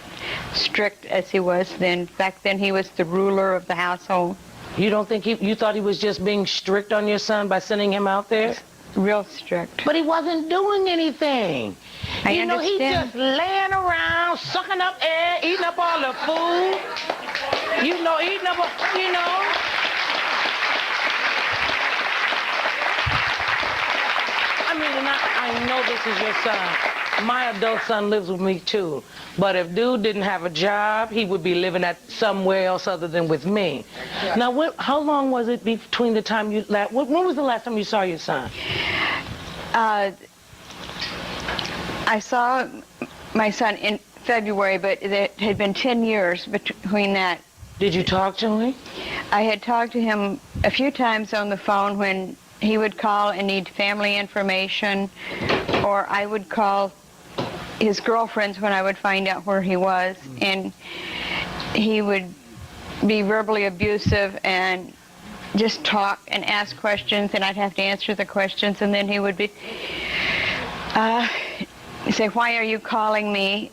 strict as he was then. Back then, he was the ruler of the household. You don't think you thought he was just being strict on your son by sending him out there? Real strict. But he wasn't doing anything. I You know, he understand. just laying around, sucking up air, eating up all the food. Eating up, I mean, and I know this is your son. My adult son lives with me too. But if dude didn't have a job, he would be living at somewhere else other than with me. Yeah. Now, how long was it between the time you left? When was the last time you saw your son? I saw my son in February, but it had been 10 years between that. Did you talk to him? I had talked to him a few times on the phone when he would call and need family information, or I would call his girlfriends when I would find out where he was, and he would be verbally abusive and just talk and ask questions, and I'd have to answer the questions, and then he would be say, why are you calling me?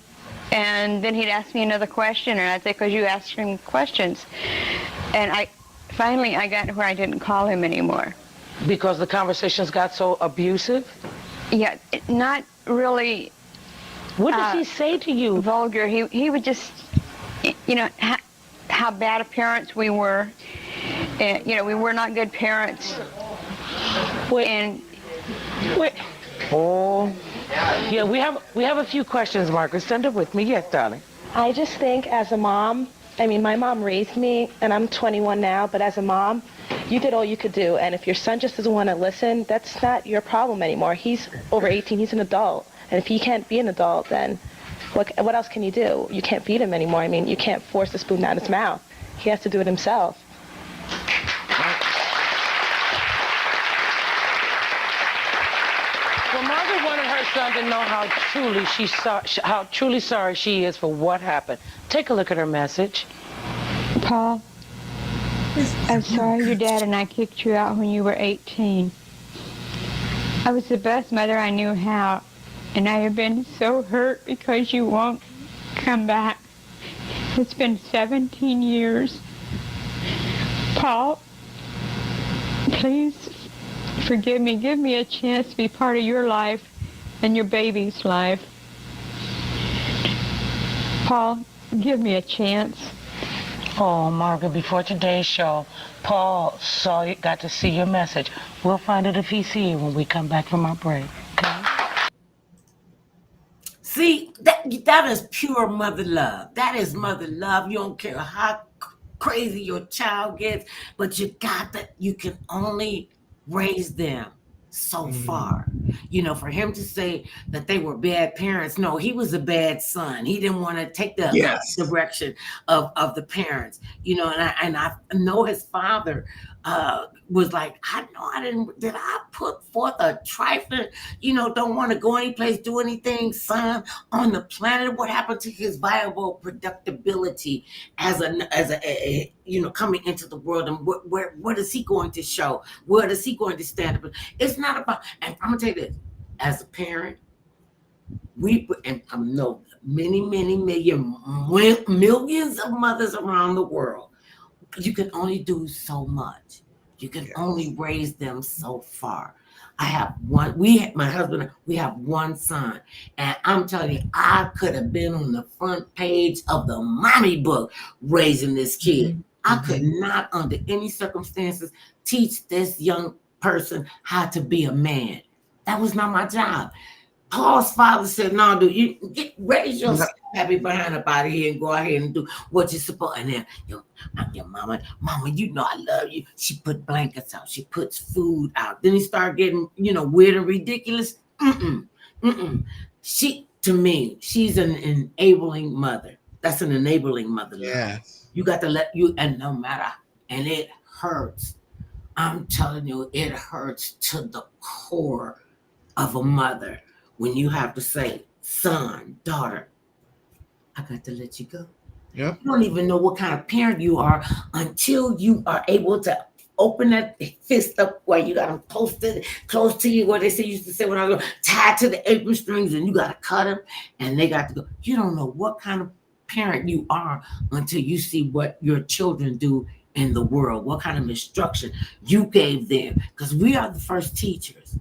And then he'd ask me another question, and I'd say, because you asked him questions. And finally I got to where I didn't call him anymore. Because the conversations got so abusive? Yeah, not really. What does he say to you? Vulgar. He would just, how bad of parents we were. We were not good parents. Oh, yeah, we have a few questions, Margaret. Stand up with me. Yes, darling. I just think as a mom I mean, my mom raised me, and I'm 21 now, but as a mom, you did all you could do. And if your son just doesn't want to listen, that's not your problem anymore. He's over 18, he's an adult. And if he can't be an adult, then what else can you do? You can't feed him anymore. I mean, you can't force the spoon down his mouth. He has to do it himself. Well, Margaret wanted her son to know how truly sorry she is for what happened. Take a look at her message. Paul, I'm sorry your dad and I kicked you out when you were 18. I was the best mother I knew how, and I have been so hurt because you won't come back. It's been 17 years. Paul, please forgive me. Give me a chance to be part of your life and your baby's life. Paul, give me a chance. Oh, Margaret, before today's show, Paul got to see your message. We'll find it if he's here when we come back from our break. Okay? See, that is pure mother love. That is mother love. You don't care how crazy your child gets, but you can only raise them so far. You know, for him to say that they were bad parents, no, he was a bad son. He didn't want to take the direction of the parents, you know, and I know his father was like, did I put forth a trifling, you know, don't want to go anyplace, do anything, son, on the planet? What happened to his viable productability as a you know, coming into the world, and what is he going to show? What is he going to stand up? It's not about, and I'm gonna tell you this, as a parent, and I know millions of mothers around the world, you can only do so much. You can only raise them so far. I have one, my husband, we have one son. And I'm telling you, I could have been on the front page of the mommy book raising this kid. I could not, under any circumstances, teach this young person how to be a man. That was not my job. Paul's father said, no, dude, you raise your happy behind up out of here and go out here and do what you're supposed to. And then your mama, you know I love you. She put blankets out. She puts food out. Then he started getting, you know, weird and ridiculous. To me, she's an enabling mother. That's an enabling mother. Yes. You got to let you, and no matter, and it hurts. I'm telling you, it hurts to the core of a mother when you have to say, son, daughter, I got to let you go. Yep. You don't even know what kind of parent you are until you are able to open that fist up where you got them posted close to you, what they used to say when I was tied to the apron strings, and you got to cut them and they got to go. You don't know what kind of parent you are until you see what your children do in the world, what kind of instruction you gave them, because we are the first teachers.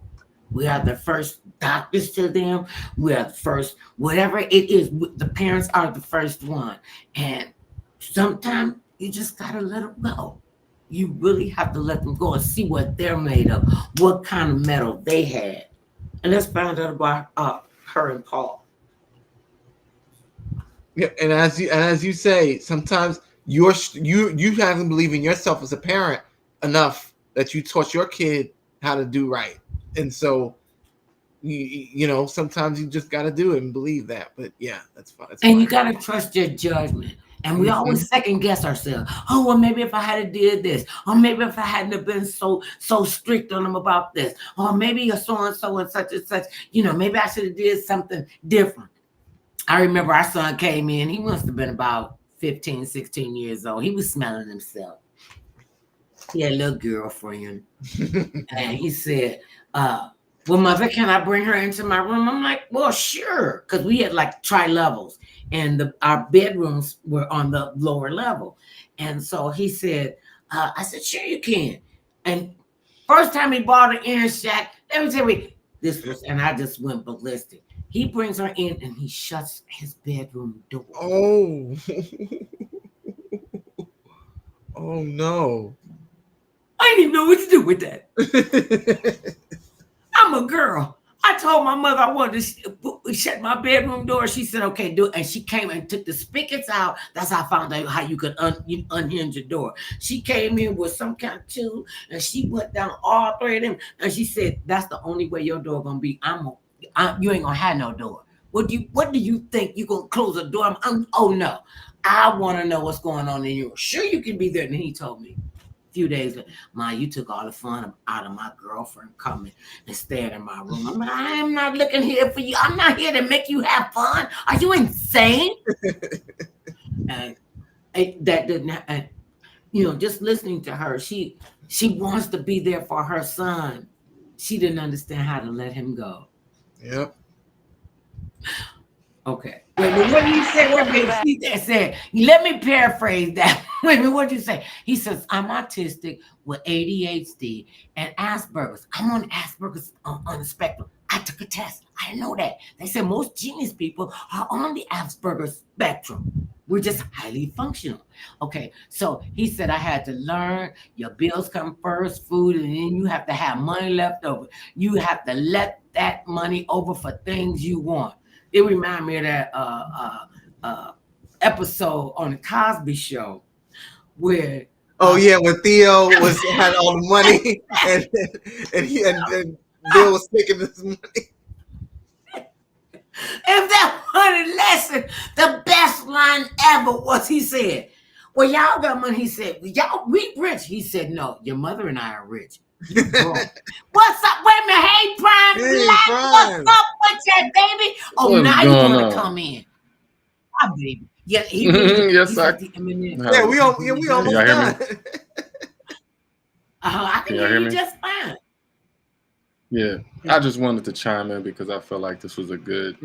We are the first doctors to them. We are the first, whatever it is, the parents are the first one. And sometimes you just got to let them go. You really have to let them go and see what they're made of, what kind of metal they had. And let's find out about her and Paul. Yeah, and as you say, sometimes you haven't believed in yourself as a parent enough that you taught your kid how to do right. And so, you know, sometimes you just got to do it and believe that. But yeah, that's fine. And you got to trust your judgment. And we always second guess ourselves. Oh, well, maybe if I had did this, or maybe if I hadn't been so strict on them about this, or maybe so and so and such, you know, maybe I should have did something different. I remember our son came in. He must have been about 15, 16 years old. He was smelling himself. He had a little girlfriend. And he said, well, mother, can I bring her into my room? I'm like, well, sure. Because we had like tri-levels, and our bedrooms were on the lower level. And so he said, I said, sure you can. And first time he bought her in, Shaq, let me tell you, this was, and I just went ballistic. He brings her in and he shuts his bedroom door. Oh. Oh, no. I didn't even know what to do with that. I'm a girl. I told my mother I wanted to shut my bedroom door. She said, okay, do it. And she came and took the spigots out. That's how I found out how you could unhinge your door. She came in with some kind of tool and she went down all three of them. And she said, that's the only way your door gonna be. You ain't gonna have no door. What do you think? You gonna close the door? Oh no. I wanna know what's going on in you. Sure you can be there. And he told me. Few days later, Ma, you took all the fun out of my girlfriend coming and staying in my room. I'm like, I am not looking here for you. I'm not here to make you have fun. Are you insane? and that didn't. And, just listening to her, she wants to be there for her son. She didn't understand how to let him go. Yep. Okay. Wait, what did he say? He said, let me paraphrase that. Wait a minute, what did you say? He says, I'm autistic with ADHD and Asperger's. I'm on Asperger's on the spectrum. I took a test. I didn't know that. They said most genius people are on the Asperger's spectrum. We're just highly functional. Okay, so he said I had to learn your bills come first, food, and then you have to have money left over. You have to let that money over for things you want. It reminded me of that episode on the Cosby Show where when Theo had all the money and Bill was taking this money. If that money lesson, the best line ever was he said, well, y'all got money. He said, we rich. He said, no, your mother and I are rich. You broke. What's up? Wait a minute. Hey, Prime Black. What's up with that, baby? Oh, What's now you going want on? to come in. Hi, baby. Yeah, Yes, I. Yeah, we almost done. I can hear you just fine. Yeah, I just wanted to chime in because I felt like this was a good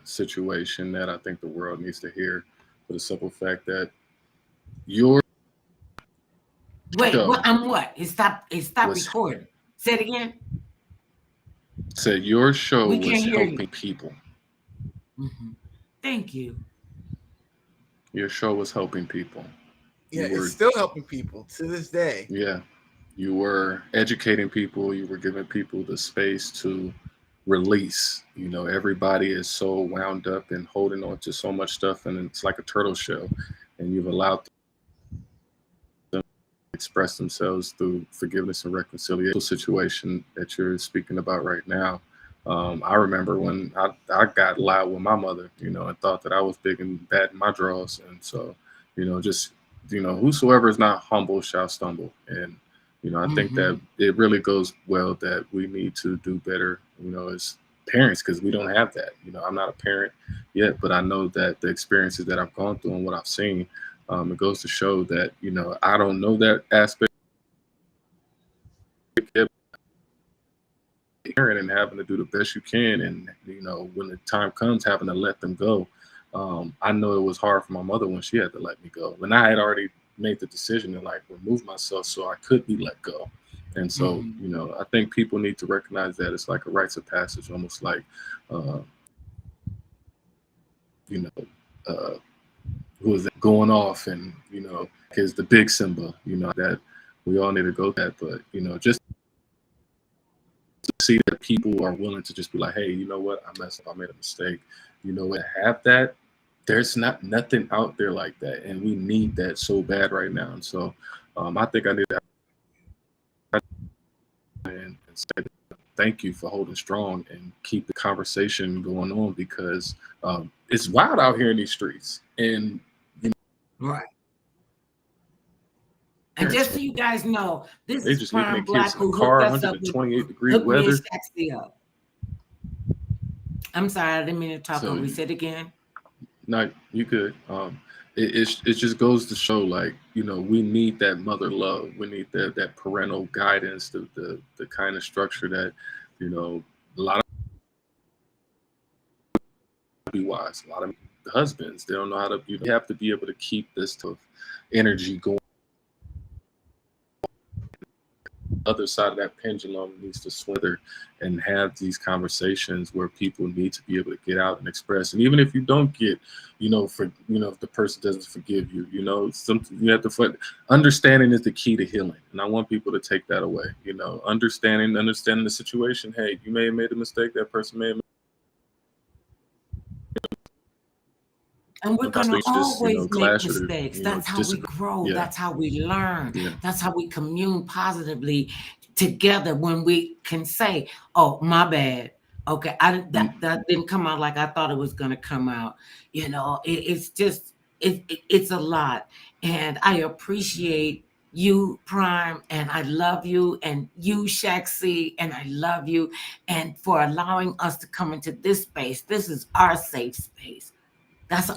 situation that I think the world needs to hear, for the simple fact that your show I'm what? It stopped recording. Say it again. Said your show We was can't hear helping you. people. Mm-hmm. Thank you. Your show was helping people. Yeah, it's still helping people to this day. Yeah. You were educating people. You were giving people the space to release. Everybody is so wound up and holding on to so much stuff, and it's like a turtle shell. And you've allowed them to express themselves through forgiveness and reconciliation. Situation that you're speaking about right now. I remember when I got loud with my mother, and thought that I was big and bad in my draws. And so, whosoever is not humble shall stumble. And I think that it really goes well that we need to do better, as parents, because we don't have that. I'm not a parent yet, but I know that the experiences that I've gone through and what I've seen, it goes to show that, I don't know that aspect of parent and having to do the best you can. And, when the time comes, having to let them go. I know it was hard for my mother when she had to let me go. And I had already made the decision to remove myself so I could be let go. And so, I think people need to recognize that it's like a rites of passage, almost like, who is that going off and, is the big symbol, that we all need to go that. But, just to see that people are willing to just be like, hey, you know what? I messed up. I made a mistake. You know what? Have that. There's nothing out there like that. And we need that so bad right now. And so I think I need to and say thank you for holding strong and keep the conversation going on, because it's wild out here in these streets. And right. And just so you guys know, this is Prime Black who car, hooked us up 128-degree weather. Shaq C up. I'm sorry, I didn't mean to talk over. We said again. No, you could. It just goes to show, we need that mother love. We need that parental guidance, the kind of structure that, a lot of be wise. A lot of husbands, they don't know how to. You have to be able to keep this type of energy going. other side of that pendulum needs to swither and have these conversations where people need to be able to get out and express. And even if you don't get, if the person doesn't forgive you, you have to. Understanding is the key to healing, and I want people to take that away. Understanding the situation. Hey, you may have made a mistake. That person may have. And we're going to always make clash mistakes. That's how we grow. Yeah. That's how we learn. Yeah. That's how we commune positively together when we can say, oh, my bad. Okay, that didn't come out like I thought it was going to come out. It's just, it's a lot. And I appreciate you, Prime, and I love you, and you, Shaq C, and I love you, and for allowing us to come into this space. This is our safe space. That's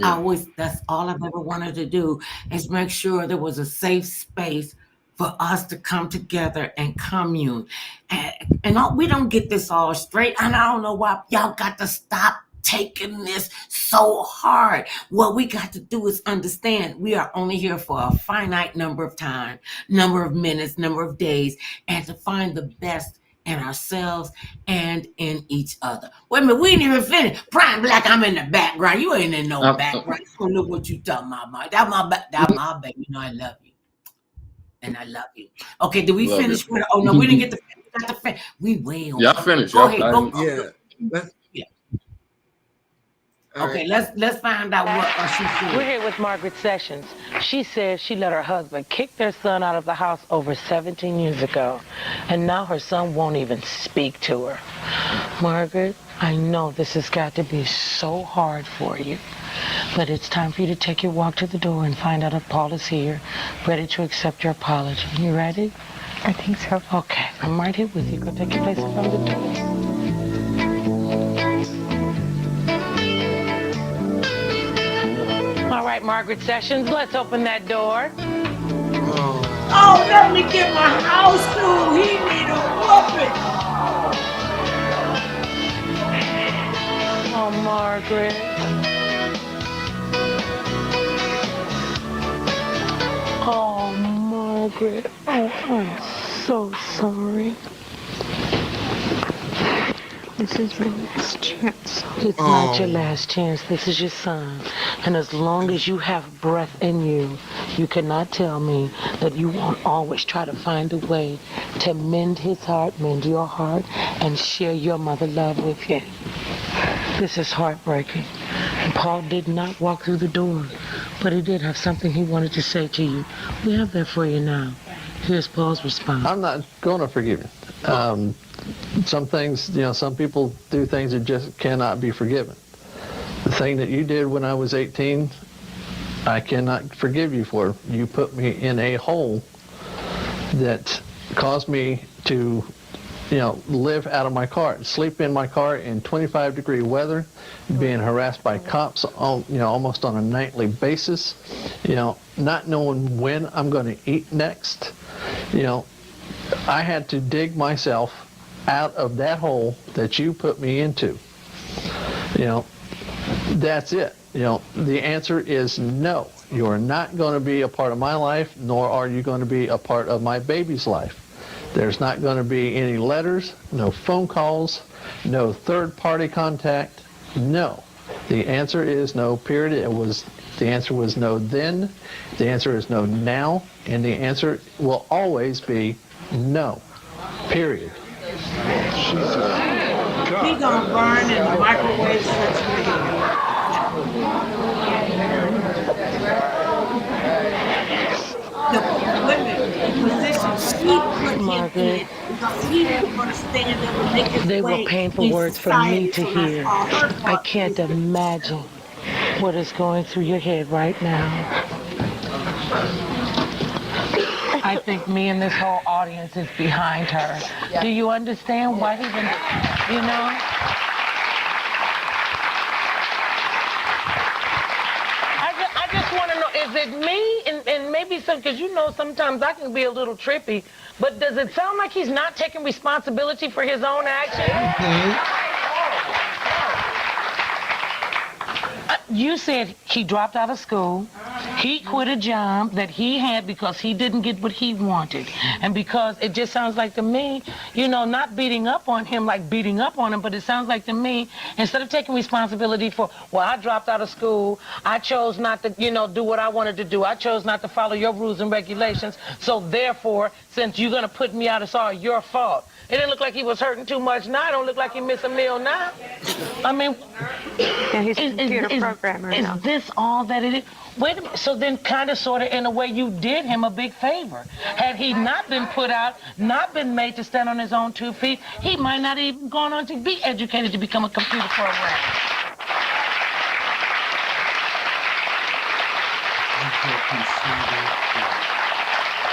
all I've ever wanted to do, is make sure there was a safe space for us to come together and commune. And we don't get this all straight. And I don't know why y'all got to stop taking this so hard. What we got to do is understand we are only here for a finite number of time, number of minutes, number of days, and to find the best in ourselves and in each other. Wait a minute, we ain't even finished. Prime Black, I'm in the background. You ain't in no background. You don't know what you talking about. That's my baby. I love you. And I love you. Okay, did we finish with? Oh no, we didn't get to finish. We got to finish. We way on. Y'all finished. Go ahead. Go. Yeah. Okay, let's find out what she said. We're here with Margaret Sessions. She says she let her husband kick their son out of the house over 17 years ago, and now her son won't even speak to her. Margaret, I know this has got to be so hard for you, but it's time for you to take your walk to the door and find out if Paul is here, ready to accept your apology. You ready? I think so. Okay, I'm right here with you. Go take your place in front of the door. All right, Margaret Sessions, let's open that door. Oh, let me get my house food. He need a whooping. Oh, Margaret. Oh, Margaret. Oh, I'm so sorry. This is your last chance. It's not your last chance. This is your son. And as long as you have breath in you, you cannot tell me that you won't always try to find a way to mend his heart, mend your heart, and share your mother love with you. This is heartbreaking. And Paul did not walk through the door, but he did have something he wanted to say to you. We have that for you now. Here's Paul's response. I'm not going to forgive you. Some things, some people do things that just cannot be forgiven. The thing that you did when I was 18, I cannot forgive you for. You put me in a hole that caused me to, live out of my car, sleep in my car in 25-degree weather, being harassed by cops, almost on a nightly basis, not knowing when I'm going to eat next. I had to dig myself out of that hole that you put me into. That's it. The answer is no. You are not going to be a part of my life, nor are you going to be a part of my baby's life. There's not going to be any letters, no phone calls, no third-party contact. No. The answer is no, period. The answer was no then, the answer is no now, and the answer will always be no, period. Jesus. He gonna burn in the microwave section the women position she put him in because he didn't want to stand up and make his They way were painful in words for me society, to so that's hear. all her I fault. can't imagine what is going through your head right now. I think me and this whole audience is behind her. Yeah. Do you understand why he didn't, I just want to know, is it me? And maybe some, because sometimes I can be a little trippy, but does it sound like he's not taking responsibility for his own actions? You said he dropped out of school. He quit a job that he had because he didn't get what he wanted. And because it just sounds like to me, not beating up on him like beating up on him, but it sounds like to me, instead of taking responsibility for, well, I dropped out of school, I chose not to, do what I wanted to do. I chose not to follow your rules and regulations. So therefore, since you're going to put me out, it's all your fault. It didn't look like he was hurting too much now. It don't look like he missed a meal now. I mean, yeah, he's a computer programmer now. Is this all that it is? Wait a minute. So then kind of sort of in a way you did him a big favor. Had he not been put out, not been made to stand on his own 2 feet, he might not even gone on to be educated to become a computer programmer.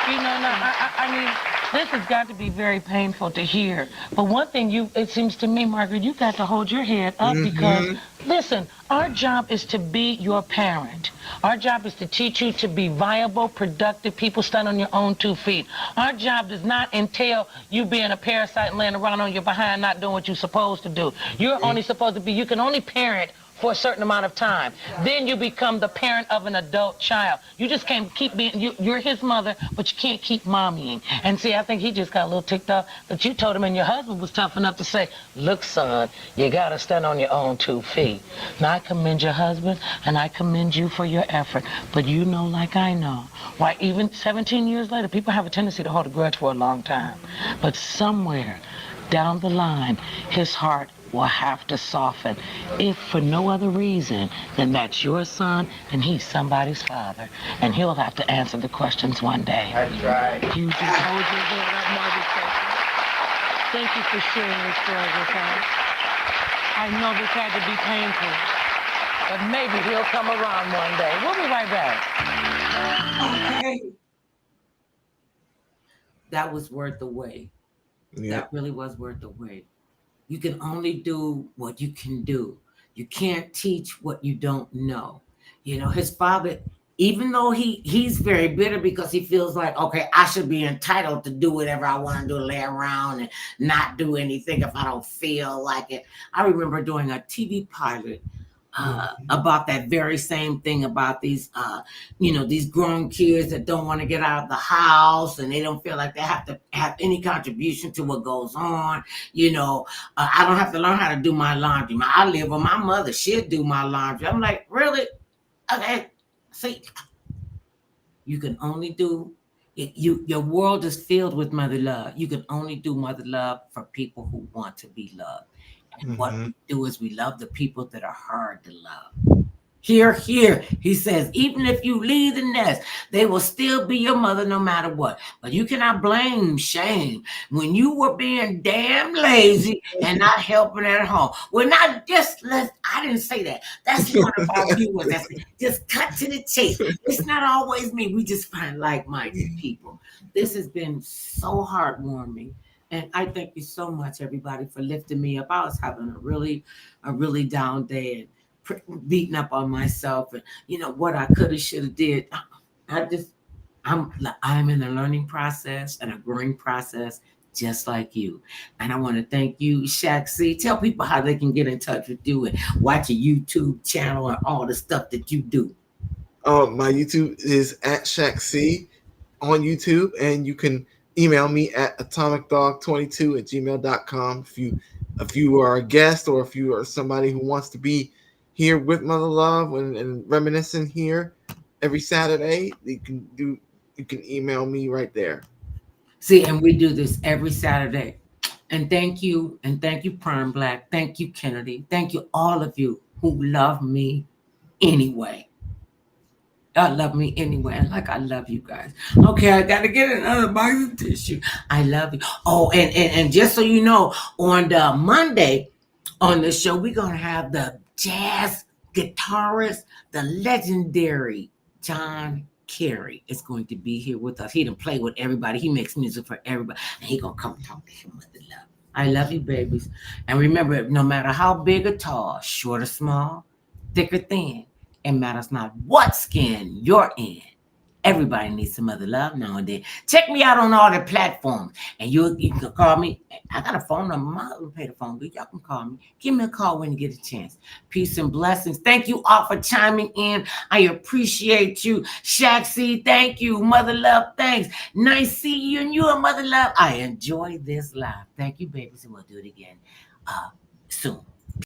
I mean, this has got to be very painful to hear. But one thing it seems to me, Margaret, you got to hold your head up because, listen, our job is to be your parent. Our job is to teach you to be viable, productive people, stand on your own 2 feet. Our job does not entail you being a parasite and laying around on your behind, not doing what you're supposed to do. You're only supposed to be, you can only parent for a certain amount of time. Then you become the parent of an adult child. You just can't keep being, you're his mother, but you can't keep mommying. And see, I think he just got a little ticked off that you told him, and your husband was tough enough to say, look, son, you got to stand on your own 2 feet. Now, I commend your husband, and I commend you for your effort. But like I know, why even 17 years later, people have a tendency to hold a grudge for a long time. But somewhere down the line, his heart will have to soften, if for no other reason than that's your son and he's somebody's father, and he'll have to answer the questions one day. That's right. You just hold your head up, Margaret. Thank you for sharing your story with us. I know this had to be painful, but maybe he'll come around one day. We'll be right back. Okay. That was worth the wait. Yeah. That really was worth the wait. You can only do what you can do. You can't teach what you don't know. His father, even though he's very bitter because he feels like, okay, I should be entitled to do whatever I want to do, lay around and not do anything if I don't feel like it. I remember doing a TV pilot about that very same thing about these, these grown kids that don't want to get out of the house and they don't feel like they have to have any contribution to what goes on. I don't have to learn how to do my laundry. I live with my mother. She'll do my laundry. I'm like, really? Okay. See, you can only do it. Your world is filled with mother love. You can only do mother love for people who want to be loved. And what we do is we love the people that are hard to love. Here, he says, even if you leave the nest, they will still be your mother no matter what. But you cannot blame shame when you were being damn lazy and not helping at home. Well, not I didn't say that. That's one of our viewers. Just cut to the chase. It's not always me. We just find like-minded people. This has been so heartwarming. And I thank you so much, everybody, for lifting me up. I was having a really down day and beating up on myself and what I could have, should have did. I'm in a learning process and a growing process, just like you. And I want to thank you, Shaq C. Tell people how they can get in touch with you and watch your YouTube channel and all the stuff that you do. My YouTube is at Shaq C on YouTube, and you can email me at atomicdog22@gmail.com if you are a guest or if you are somebody who wants to be here with Mother Love and reminiscing here every Saturday. You can email me right there. See, and we do this every Saturday. And thank you, Prime Black. Thank you, Kennedy. Thank you, all of you who love me anyway. I love me anyway, and like I love you guys. Okay, I gotta get another box of tissue. I love you. Oh, and just so you know, on the Monday on the show, we're gonna have the jazz guitarist, the legendary John Kerry is going to be here with us. He done play with everybody. He makes music for everybody, and he gonna come talk to him with the love. I love you, babies. And remember, no matter how big or tall, short or small, thick or thin, it matters not what skin you're in. Everybody needs some mother love now and then. Check me out on all the platforms. And you can call me. I got a phone number. I'm not going to pay the phone, but y'all can call me. Give me a call when you get a chance. Peace and blessings. Thank you all for chiming in. I appreciate you. Shaq C, thank you. Mother love, thanks. Nice seeing you and you and mother love. I enjoy this live. Thank you, babies, and we'll do it again soon.